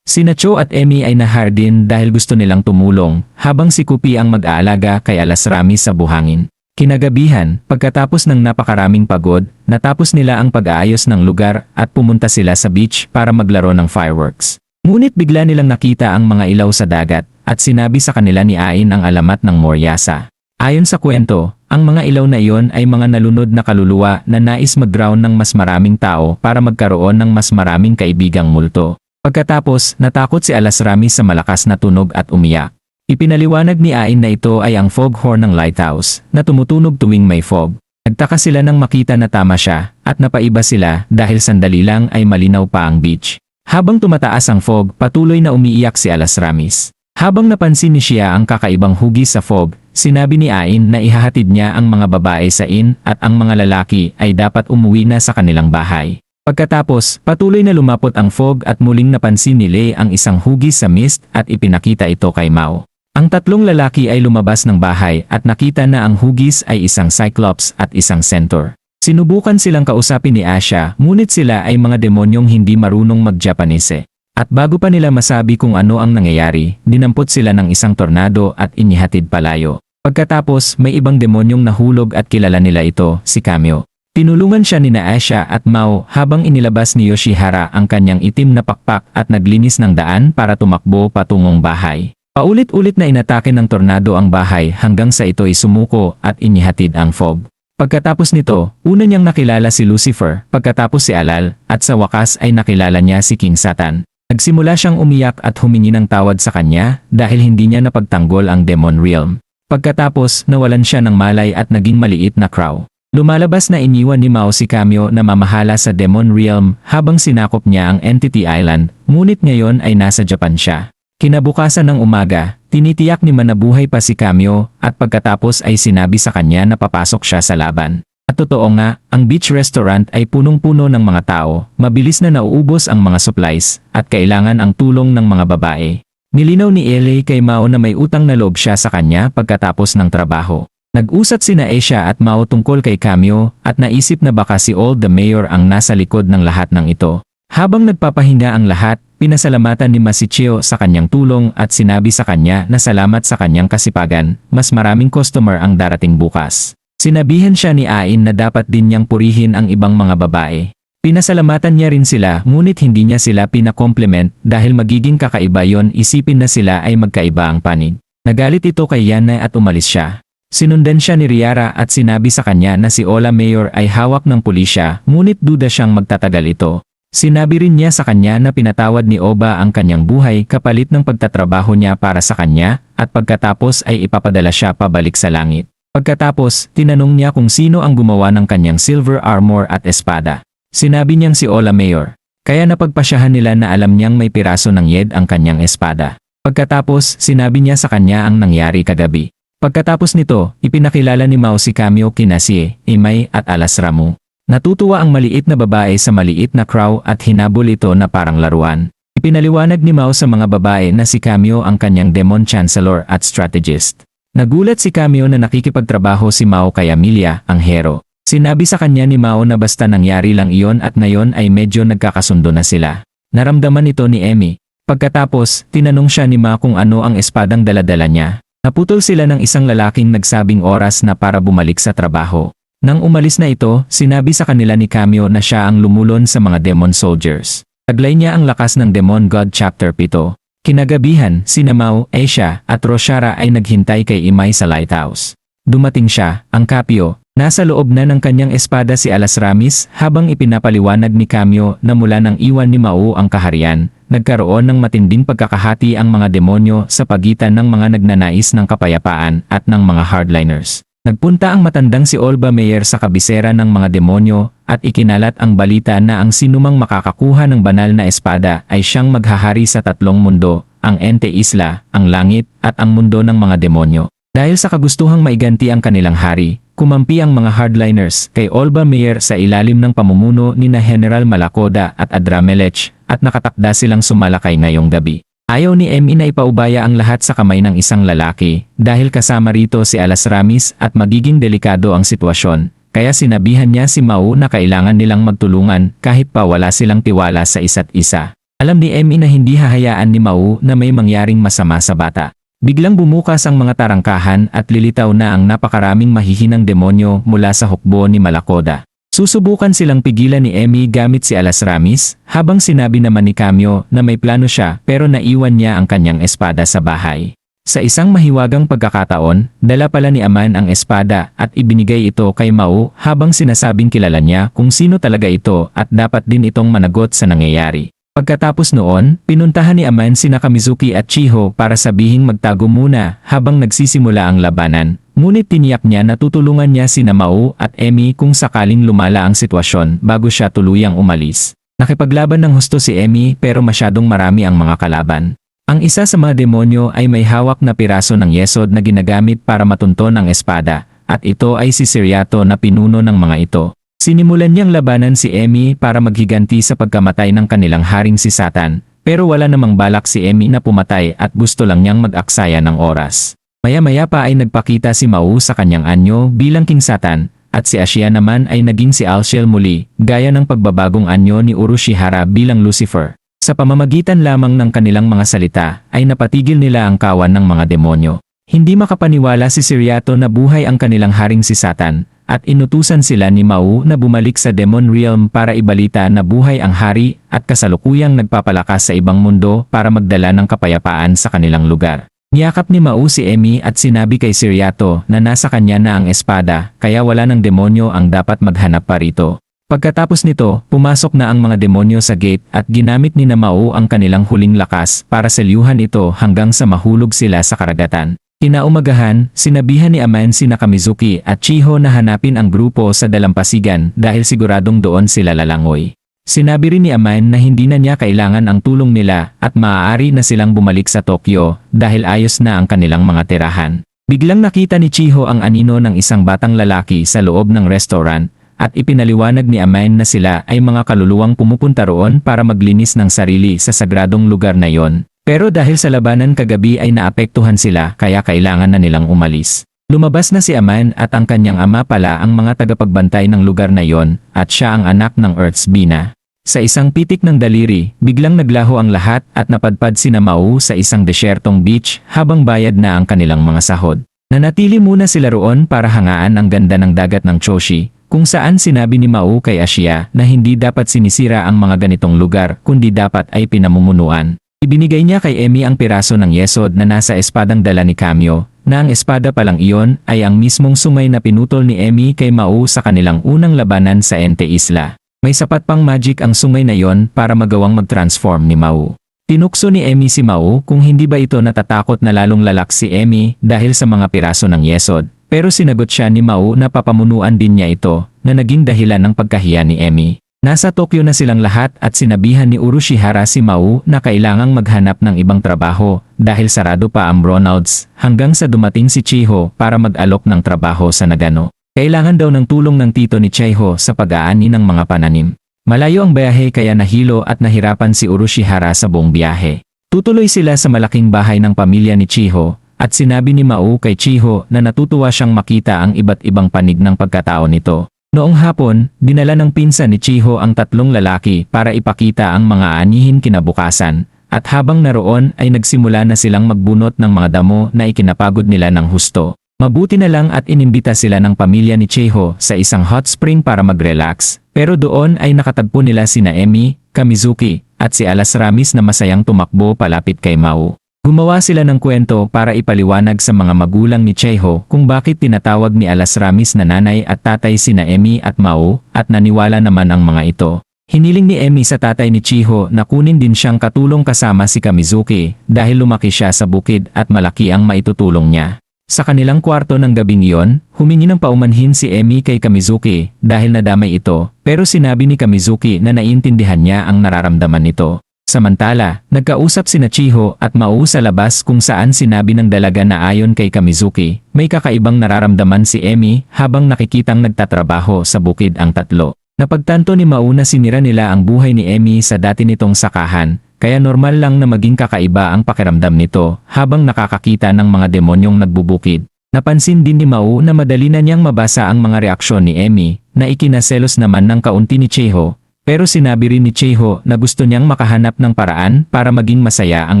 Sina Cho at Emmy ay nahar din dahil gusto nilang tumulong habang si Kupi ang mag-aalaga kay Alas Rami sa buhangin. Kinagabihan, pagkatapos ng napakaraming pagod, natapos nila ang pag-aayos ng lugar at pumunta sila sa beach para maglaro ng fireworks. Ngunit bigla nilang nakita ang mga ilaw sa dagat at sinabi sa kanila ni Ain ang alamat ng Moryasa. Ayon sa kwento, ang mga ilaw na iyon ay mga nalunod na kaluluwa na nais mag-drown ng mas maraming tao para magkaroon ng mas maraming kaibigang multo. Pagkatapos, natakot si Alas Rami sa malakas na tunog at umiyak. Ipinaliwanag ni Ain na ito ay ang foghorn ng lighthouse na tumutunog tuwing may fog. Nagtaka sila nang makita na tama siya at napaiba sila dahil sandali lang ay malinaw pa ang beach. Habang tumataas ang fog, patuloy na umiiyak si Alas Ramis. Habang napansin ni siya ang kakaibang hugis sa fog, sinabi ni Ain na ihahatid niya ang mga babae sa inn at ang mga lalaki ay dapat umuwi na sa kanilang bahay. Pagkatapos, patuloy na lumapot ang fog at muling napansin ni Lei ang isang hugis sa mist at ipinakita ito kay Mao. Ang tatlong lalaki ay lumabas ng bahay at nakita na ang hugis ay isang cyclops at isang centaur. Sinubukan silang kausapin ni Asha, ngunit sila ay mga demonyong hindi marunong mag-Japanese. At bago pa nila masabi kung ano ang nangyayari, dinampot sila ng isang tornado at inihatid palayo. Pagkatapos, may ibang demonyong nahulog at kilala nila ito, si Kamyo. Tinulungan siya ni Asha at Mao habang inilabas ni Yoshihara ang kanyang itim na pakpak at naglinis ng daan para tumakbo patungong bahay. Paulit-ulit na inatake ng tornado ang bahay hanggang sa ito'y sumuko at inihatid ang fog. Pagkatapos nito, una niyang nakilala si Lucifer, pagkatapos si Alal, at sa wakas ay nakilala niya si King Satan. Nagsimula siyang umiyak at humingi ng tawad sa kanya dahil hindi niya napagtanggol ang Demon Realm. Pagkatapos, nawalan siya ng malay at naging maliit na crow. Lumalabas na iniwan ni Mao si Kamyo na mamahala sa Demon Realm habang sinakop niya ang Entity Island, ngunit ngayon ay nasa Japan siya. Kinabukasan ng umaga, tinitiyak ni Manabuhay pa si Kamyo at pagkatapos ay sinabi sa kanya na papasok siya sa laban. At totoo nga, ang beach restaurant ay punong-puno ng mga tao, mabilis na nauubos ang mga supplies, at kailangan ang tulong ng mga babae. Nilinaw ni LA kay Mao na may utang na loob siya sa kanya pagkatapos ng trabaho. Nag-usap sina Asia at Mao tungkol kay Kamyo at naisip na baka si Old the Mayor ang nasa likod ng lahat ng ito. Habang nagpapahinga ang lahat, pinasalamatan ni Masichio sa kanyang tulong at sinabi sa kanya na salamat sa kanyang kasipagan, mas maraming customer ang darating bukas. Sinabihan siya ni Ain na dapat din niyang purihin ang ibang mga babae. Pinasalamatan niya rin sila ngunit hindi niya sila pinakompliment dahil magiging kakaiba yon isipin na sila ay magkaiba ang panig. Nagalit ito kay Yana at umalis siya. Sinundan siya ni Riara at sinabi sa kanya na si Ola Mayor ay hawak ng pulisya ngunit duda siyang magtatagal ito. Sinabi rin niya sa kanya na pinatawad ni Oba ang kanyang buhay kapalit ng pagtatrabaho niya para sa kanya at pagkatapos ay ipapadala siya pabalik sa langit. Pagkatapos, tinanong niya kung sino ang gumawa ng kanyang silver armor at espada. Sinabi niyang si Ola Mayor. Kaya napagpasyahan nila na alam niyang may piraso ng yed ang kanyang espada. Pagkatapos, sinabi niya sa kanya ang nangyari kagabi. Pagkatapos nito, ipinakilala ni Mao si Kamyo kina Sie, Imay at Alas Ramu. Natutuwa ang maliit na babae sa maliit na crow at hinabol ito na parang laruan. Ipinaliwanag ni Mao sa mga babae na si Kamyo ang kanyang Demon Chancellor at strategist. Nagulat si Kamyo na nakikipagtrabaho si Mao kay Amelia, ang hero. Sinabi sa kanya ni Mao na basta nangyari lang iyon at ngayon ay medyo nagkakasundo na sila. Naramdaman ito ni Emmy. Pagkatapos, tinanong siya ni Ma kung ano ang espadang daladala niya. Naputol sila ng isang lalaking nagsabing oras na para bumalik sa trabaho. Nang umalis na ito, sinabi sa kanila ni Kamyo na siya ang lumulon sa mga demon soldiers. Taglay niya ang lakas ng Demon God Chapter 7. Kinagabihan, sina Mao, Asia at Roshara ay naghintay kay Imay sa lighthouse. Dumating siya, ang Kapyo. Nasa loob na ng kanyang espada si Alas Ramis habang ipinapaliwanag ni Kamyo na mula nang iwan ni Mao ang kaharian, nagkaroon ng matinding pagkakahati ang mga demonyo sa pagitan ng mga nagnanais ng kapayapaan at ng mga hardliners. Nagpunta ang matandang si Olba Mayer sa kabisera ng mga demonyo at ikinalat ang balita na ang sinumang makakakuha ng banal na espada ay siyang maghahari sa tatlong mundo, ang Ente Isla, ang langit at ang mundo ng mga demonyo. Dahil sa kagustuhang maiganti ang kanilang hari, kumampi ang mga hardliners kay Olba Mayer sa ilalim ng pamumuno ni na General Malacoda at Adramelech at nakatakda silang sumalakay ngayong gabi. Ayaw ni Emmy na ipaubaya ang lahat sa kamay ng isang lalaki dahil kasama rito si Alas Ramis at magiging delikado ang sitwasyon, kaya sinabihan niya si Mao na kailangan nilang magtulungan kahit pa wala silang tiwala sa isa't isa. Alam ni Emmy na hindi hahayaan ni Mao na may mangyaring masama sa bata. Biglang bumukas ang mga tarangkahan at lilitaw na ang napakaraming mahihinang demonyo mula sa hukbo ni Malacoda. Susubukan silang pigilan ni Emmy gamit si Alas Ramis, habang sinabi naman ni Kamyo na may plano siya pero naiwan niya ang kanyang espada sa bahay. Sa isang mahiwagang pagkakataon, dala pala ni Aman ang espada at ibinigay ito kay Mao habang sinasabing kilala niya kung sino talaga ito at dapat din itong managot sa nangyayari. Pagkatapos noon, pinuntahan ni Aman sina Kamizuki at Chiho para sabihing magtago muna habang nagsisimula ang labanan. Ngunit tiniyak niya na tutulungan niya sina Mao at Emmy kung sakaling lumala ang sitwasyon bago siya tuluyang umalis. Nakipaglaban ng husto si Emmy pero masyadong marami ang mga kalaban. Ang isa sa mga demonyo ay may hawak na piraso ng yesod na ginagamit para matunton ang espada, at ito ay si Siriato na pinuno ng mga ito. Sinimulan niyang labanan si Emmy para maghiganti sa pagkamatay ng kanilang haring si Satan, pero wala namang balak si Emmy na pumatay at gusto lang niyang mag-aksaya ng oras. Maya-maya pa ay nagpakita si Mao sa kanyang anyo bilang King Satan, at si Asia naman ay naging si Alciel muli, gaya ng pagbabagong anyo ni Urushihara bilang Lucifer. Sa pamamagitan lamang ng kanilang mga salita, ay napatigil nila ang kawan ng mga demonyo. Hindi makapaniwala si Siriato na buhay ang kanilang haring si Satan, at inutusan sila ni Mao na bumalik sa Demon Realm para ibalita na buhay ang hari at kasalukuyang nagpapalakas sa ibang mundo para magdala ng kapayapaan sa kanilang lugar. Niyakap ni Mao si Emmy at sinabi kay Siriato na nasa kanya na ang espada kaya wala ng demonyo ang dapat maghanap pa rito. Pagkatapos nito, pumasok na ang mga demonyo sa gate at ginamit ni Mao ang kanilang huling lakas para selyuhan ito hanggang sa mahulog sila sa karagatan. Kinaumagahan, sinabihan ni Aman sina Kamizuki at Chiho na hanapin ang grupo sa dalampasigan dahil siguradong doon sila lalangoy. Sinabi rin ni Aman na hindi na niya kailangan ang tulong nila at maaari na silang bumalik sa Tokyo dahil ayos na ang kanilang mga tirahan. Biglang nakita ni Chiho ang anino ng isang batang lalaki sa loob ng restaurant at ipinaliwanag ni Aman na sila ay mga kaluluwang pumupunta roon para maglinis ng sarili sa sagradong lugar na yon. Pero dahil sa labanan kagabi ay naapektuhan sila kaya kailangan na nilang umalis. Lumabas na si Aman at ang kanyang ama pala ang mga tagapagbantay ng lugar na yon at siya ang anak ng Earth's Bina. Sa isang pitik ng daliri, biglang naglaho ang lahat at napadpad sina Mao sa isang desyertong beach habang bayad na ang kanilang mga sahod. Nanatili muna sila roon para hangaan ang ganda ng dagat ng Choshi, kung saan sinabi ni Mao kay Asia na hindi dapat sinisira ang mga ganitong lugar kundi dapat ay pinamumunuan. Ibinigay niya kay Emmy ang piraso ng yesod na nasa espadang dala ni Kamyo, na ang espada palang iyon ay ang mismong sungay na pinutol ni Emmy kay Mao sa kanilang unang labanan sa Ente Isla. May sapat pang magic ang sungay na yon para magawang mag-transform ni Mao. Tinukso ni Emmy si Mao kung hindi ba ito natatakot na lalong lalak si Emmy dahil sa mga piraso ng yesod, pero sinagot siya ni Mao na papamunuan din niya ito na naging dahilan ng pagkahiya ni Emmy. Nasa Tokyo na silang lahat at sinabihan ni Urushihara si Mao na kailangang maghanap ng ibang trabaho dahil sarado pa ang Ronalds hanggang sa dumating si Chiho para mag-alok ng trabaho sa Nagano. Kailangan daw ng tulong ng tito ni Chiho sa pag-aani ng mga pananim. Malayo ang biyahe kaya nahilo at nahirapan si Urushihara sa buong biyahe. Tutuloy sila sa malaking bahay ng pamilya ni Chiho at sinabi ni Mao kay Chiho na natutuwa siyang makita ang iba't ibang panig ng pagkatao nito. Noong hapon, dinala ng pinsan ni Chiho ang tatlong lalaki para ipakita ang mga anihin kinabukasan, at habang naroon ay nagsimula na silang magbunot ng mga damo na ikinapagod nila ng husto. Mabuti na lang at inimbita sila ng pamilya ni Chiho sa isang hot spring para mag-relax, pero doon ay nakatagpo nila sina Emmy, Kamizuki, at si Alas Ramis na masayang tumakbo palapit kay Mao. Gumawa sila ng kwento para ipaliwanag sa mga magulang ni Chiho kung bakit tinatawag ni Alas Ramis na nanay at tatay sina Emmy at Mao, at naniwala naman ang mga ito. Hiniling ni Emmy sa tatay ni Chiho na kunin din siyang katulong kasama si Kamizuki dahil lumaki siya sa bukid at malaki ang maitutulong niya. Sa kanilang kwarto ng gabing iyon, humingi ng paumanhin si Emmy kay Kamizuki dahil nadamay ito, pero sinabi ni Kamizuki na naiintindihan niya ang nararamdaman nito. Samantala, nagkausap sina Chiho at Mao sa labas kung saan sinabi ng dalaga na ayon kay Kamizuki, may kakaibang nararamdaman si Emmy habang nakikitang nagtatrabaho sa bukid ang tatlo. Napagtanto ni Mao na sinira nila ang buhay ni Emmy sa dati nitong sakahan, kaya normal lang na maging kakaiba ang pakiramdam nito habang nakakakita ng mga demonyong nagbubukid. Napansin din ni Mao na madali na niyang mabasa ang mga reaksyon ni Emmy na ikinaselos naman ng kaunti ni Chiho. Pero sinabi rin ni Chiho na gusto niyang makahanap ng paraan para maging masaya ang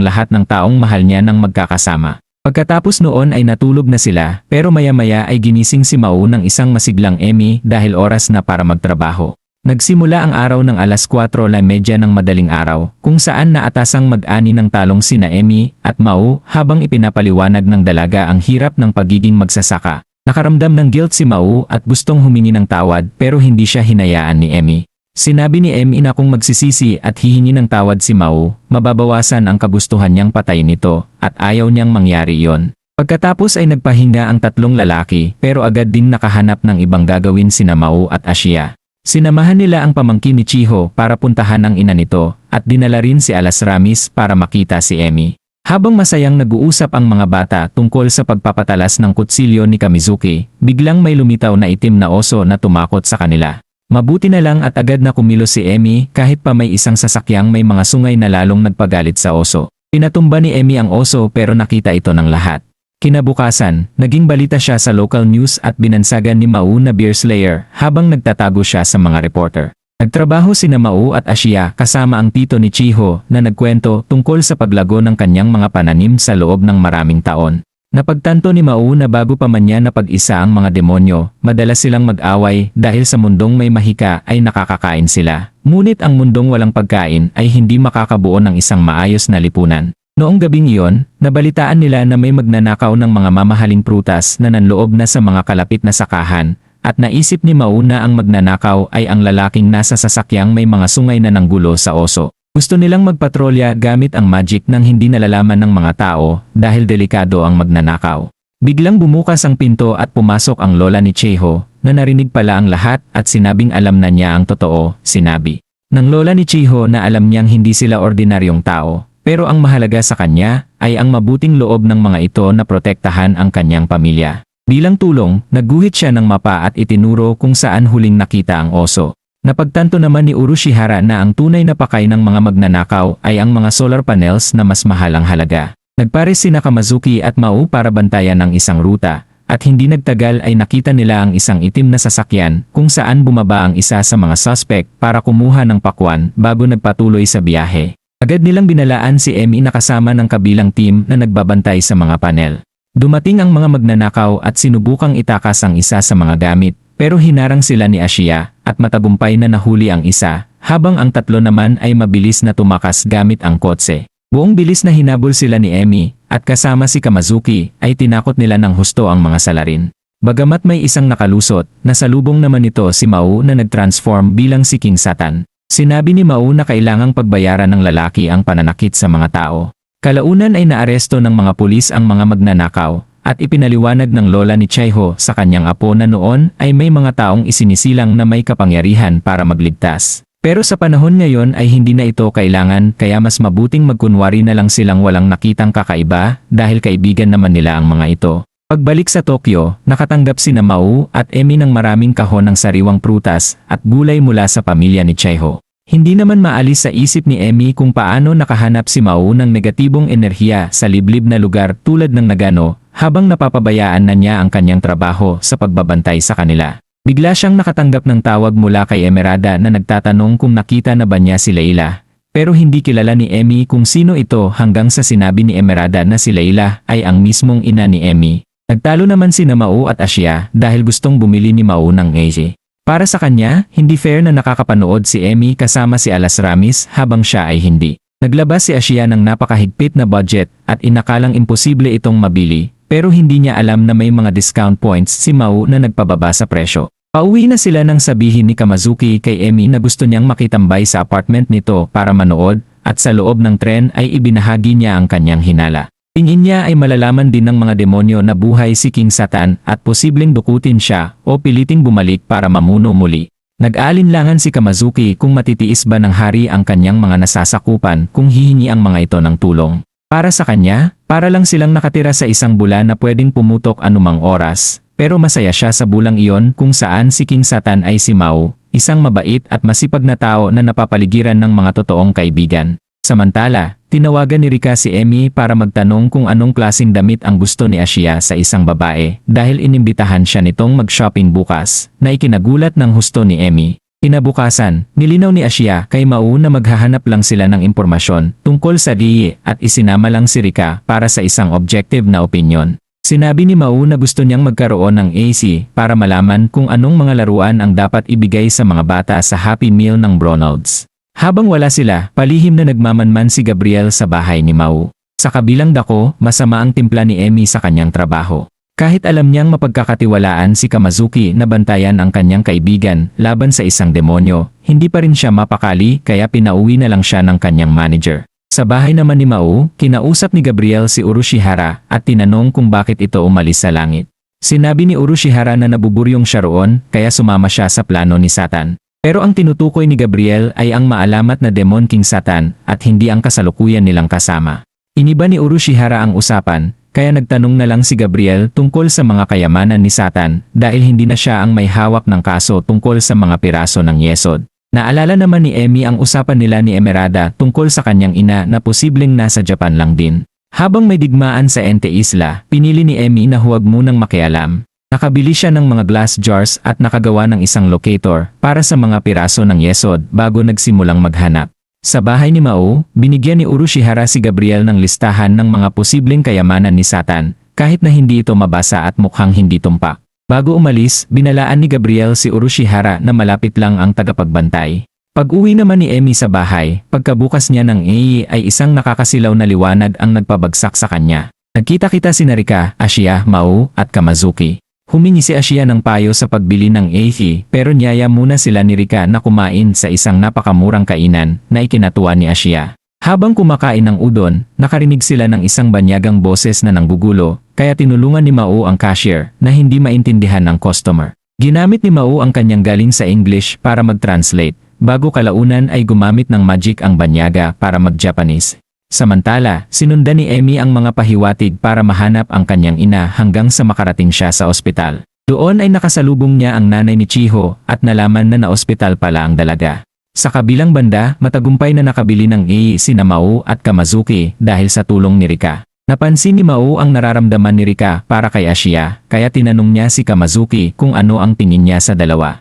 lahat ng taong mahal niya nang magkakasama. Pagkatapos noon ay natulog na sila, pero maya-maya ay ginising si Mao ng isang masiglang Emmy dahil oras na para magtrabaho. Nagsimula ang araw ng alas 4:30 ng madaling araw, kung saan naatasang mag-ani ng talong sina Emmy at Mao habang ipinapaliwanag ng dalaga ang hirap ng pagiging magsasaka. Nakaramdam ng guilt si Mao at gustong humingi ng tawad pero hindi siya hinayaan ni Emmy. Sinabi ni Emmy na kung magsisisi at hihingi ng tawad si Mao, mababawasan ang kagustuhan niyang patayin nito at ayaw niyang mangyari iyon. Pagkatapos ay nagpahinga ang tatlong lalaki pero agad din nakahanap ng ibang gagawin sina Mao at Ashiya. Sinamahan nila ang pamangkin ni Chiho para puntahan ang ina nito at dinala rin si Alas Ramis para makita si Emmy. Habang masayang nag-uusap ang mga bata tungkol sa pagpapatalas ng kutsilyo ni Kamizuki, biglang may lumitaw na itim na oso na tumakot sa kanila. Mabuti na lang at agad na kumilos si Emmy kahit pa may isang sasakyang may mga sungay na lalong nagpagalit sa oso. Pinatumba ni Emmy ang oso pero nakita ito ng lahat. Kinabukasan, naging balita siya sa local news at binansagan ni Mao na beer slayer habang nagtatago siya sa mga reporter. Nagtrabaho sina Mao at Ashiya kasama ang tito ni Chiho na nagkwento tungkol sa paglago ng kanyang mga pananim sa loob ng maraming taon. Napagtanto ni Mao na bago pa man niya napag-isa ang mga demonyo, madalas silang mag-away dahil sa mundong may mahika ay nakakakain sila. Ngunit ang mundong walang pagkain ay hindi makakabuo ng isang maayos na lipunan. Noong gabing iyon, nabalitaan nila na may magnanakaw ng mga mamahaling prutas na nanloob na sa mga kalapit na sakahan, at naisip ni Mao na ang magnanakaw ay ang lalaking nasa sasakyang may mga sungay na nanggulo sa oso. Gusto nilang magpatrolya gamit ang magic nang hindi nalalaman ng mga tao dahil delikado ang magnanakaw. Biglang bumukas ang pinto at pumasok ang lola ni Chiho na narinig pala ang lahat at sinabing alam na niya ang totoo, sinabi ng lola ni Chiho na alam niyang hindi sila ordinaryong tao, pero ang mahalaga sa kanya ay ang mabuting loob ng mga ito na protektahan ang kanyang pamilya. Bilang tulong, nagguhit siya ng mapa at itinuro kung saan huling nakita ang oso. Napagtanto naman ni Urushihara na ang tunay na pakay ng mga magnanakaw ay ang mga solar panels na mas mahal ang halaga. Nagpares sina Kamizuki at Mao para bantayan ang isang ruta, at hindi nagtagal ay nakita nila ang isang itim na sasakyan kung saan bumaba ang isa sa mga suspect para kumuha ng pakwan bago nagpatuloy sa biyahe. Agad nilang binalaan si Emmy na kasama ng kabilang team na nagbabantay sa mga panel. Dumating ang mga magnanakaw at sinubukang itakas ang isa sa mga gamit, pero hinarang sila ni Ashiya at matagumpay na nahuli ang isa, habang ang tatlo naman ay mabilis na tumakas gamit ang kotse. Buong bilis na hinabol sila ni Emmy, at kasama si Kamizuki ay tinakot nila ng husto ang mga salarin. Bagamat may isang nakalusot, nasalubong naman ito si Mao na nag-transform bilang si King Satan. Sinabi ni Mao na kailangang pagbayaran ng lalaki ang pananakit sa mga tao. Kalaunan ay naaresto ng mga pulis ang mga magnanakaw, at ipinaliwanag ng lola ni Chiho sa kanyang apo na noon ay may mga taong isinisilang na may kapangyarihan para magligtas. Pero sa panahon ngayon ay hindi na ito kailangan kaya mas mabuting magkunwari na lang silang walang nakitang kakaiba dahil kaibigan naman nila ang mga ito. Pagbalik sa Tokyo, nakatanggap sina Mao at Emi ng maraming kahon ng sariwang prutas at gulay mula sa pamilya ni Chiho. Hindi naman maalis sa isip ni Emi kung paano nakahanap si Mao ng negatibong enerhiya sa liblib na lugar tulad ng Nagano habang napapabayaan na niya ang kanyang trabaho sa pagbabantay sa kanila. Bigla siyang nakatanggap ng tawag mula kay Emerada na nagtatanong kung nakita na ba niya si Leila. Pero hindi kilala ni Emi kung sino ito hanggang sa sinabi ni Emerada na si Leila ay ang mismong ina ni Emi. Nagtalo naman sina Mao at Asya dahil gustong bumili ni Mao ng Eiji. Para sa kanya, hindi fair na nakakapanood si Emi kasama si Alas Ramis habang siya ay hindi. Naglabas si Asya ng napakahigpit na budget at inakalang imposible itong mabili, pero hindi niya alam na may mga discount points si Mao na nagpababa sa presyo. Pauwi na sila nang sabihin ni Kamazuki kay Emi na gusto niyang makitambay sa apartment nito para manood at sa loob ng tren ay ibinahagi niya ang kanyang hinala. Tingin niya ay malalaman din ng mga demonyo na buhay si King Satan at posibleng dukutin siya o piliting bumalik para mamuno muli. Nag-aalinlangan si Kamazuki kung matitiis ba ng hari ang kanyang mga nasasakupan kung hihingi ang mga ito ng tulong. Para sa kanya, para lang silang nakatira sa isang bulan na pwedeng pumutok anumang oras, pero masaya siya sa bulang iyon kung saan si King Satan ay si Mao, isang mabait at masipag na tao na napapaligiran ng mga totoong kaibigan. Samantala, tinawagan ni Rika si Emi para magtanong kung anong klaseng damit ang gusto ni Asya sa isang babae dahil inimbitahan siya nitong mag-shopping bukas na ikinagulat ng husto ni Emi. Kinabukasan, nilinaw ni Asya kay Mao na maghahanap lang sila ng impormasyon tungkol sa DE at isinama lang si Rika para sa isang objective na opinyon. Sinabi ni Mao na gusto niyang magkaroon ng AC para malaman kung anong mga laruan ang dapat ibigay sa mga bata sa Happy Meal ng Bronalds. Habang wala sila, palihim na nagmamanman si Gabriel sa bahay ni Mao. Sa kabilang dako, masama ang timpla ni Emi sa kanyang trabaho. Kahit alam niyang mapagkakatiwalaan si Kamazuki na bantayan ang kanyang kaibigan laban sa isang demonyo, hindi pa rin siya mapakali kaya pinauwi na lang siya ng kanyang manager. Sa bahay naman ni Mao, kinausap ni Gabriel si Urushihara at tinanong kung bakit ito umalis sa langit. Sinabi ni Urushihara na nabuburyong siya roon kaya sumama siya sa plano ni Satan. Pero ang tinutukoy ni Gabriel ay ang maalamat na Demon King Satan at hindi ang kasalukuyan nilang kasama. Iniba ni Urushihara ang usapan, kaya nagtanong na lang si Gabriel tungkol sa mga kayamanan ni Satan dahil hindi na siya ang may hawak ng kaso tungkol sa mga piraso ng yesod. Naalala naman ni Emi ang usapan nila ni Emerada tungkol sa kanyang ina na posibleng nasa Japan lang din. Habang may digmaan sa Ente Isla, pinili ni Emi na huwag munang makialam. Nakabili siya ng mga glass jars at nakagawa ng isang locator para sa mga piraso ng yesod bago nagsimulang maghanap. Sa bahay ni Mao, binigyan ni Urushihara si Gabriel ng listahan ng mga posibleng kayamanan ni Satan, kahit na hindi ito mabasa at mukhang hindi tumpak. Bago umalis, binalaan ni Gabriel si Urushihara na malapit lang ang tagapagbantay. Pag-uwi naman ni Emi sa bahay, pagkabukas niya ng AI ay isang nakakasilaw na liwanag ang nagpabagsak sa kanya. Nagkita-kita si Rika, Asya, Mao, at Kamazuki. Humingi si Asya ng payo sa pagbili ng AC pero niyaya muna sila ni Rika na kumain sa isang napakamurang kainan na ikinatuwa ni Asya. Habang kumakain ng udon, nakarinig sila ng isang banyagang boses na nanggugulo kaya tinulungan ni Mao ang cashier na hindi maintindihan ng customer. Ginamit ni Mao ang kanyang galing sa English para mag-translate bago kalaunan ay gumamit ng magic ang banyaga para mag-Japanese. Samantala, sinundan ni Emi ang mga pahiwatig para mahanap ang kanyang ina hanggang sa makarating siya sa ospital. Doon ay nakasalubong niya ang nanay ni Chiho at nalaman na na-ospital pala ang dalaga. Sa kabilang banda, matagumpay na nakabili ng AI sina Mao at Kamazuki dahil sa tulong ni Rika. Napansin ni Mao ang nararamdaman ni Rika para kay Asya, kaya tinanong niya si Kamazuki kung ano ang tingin niya sa dalawa.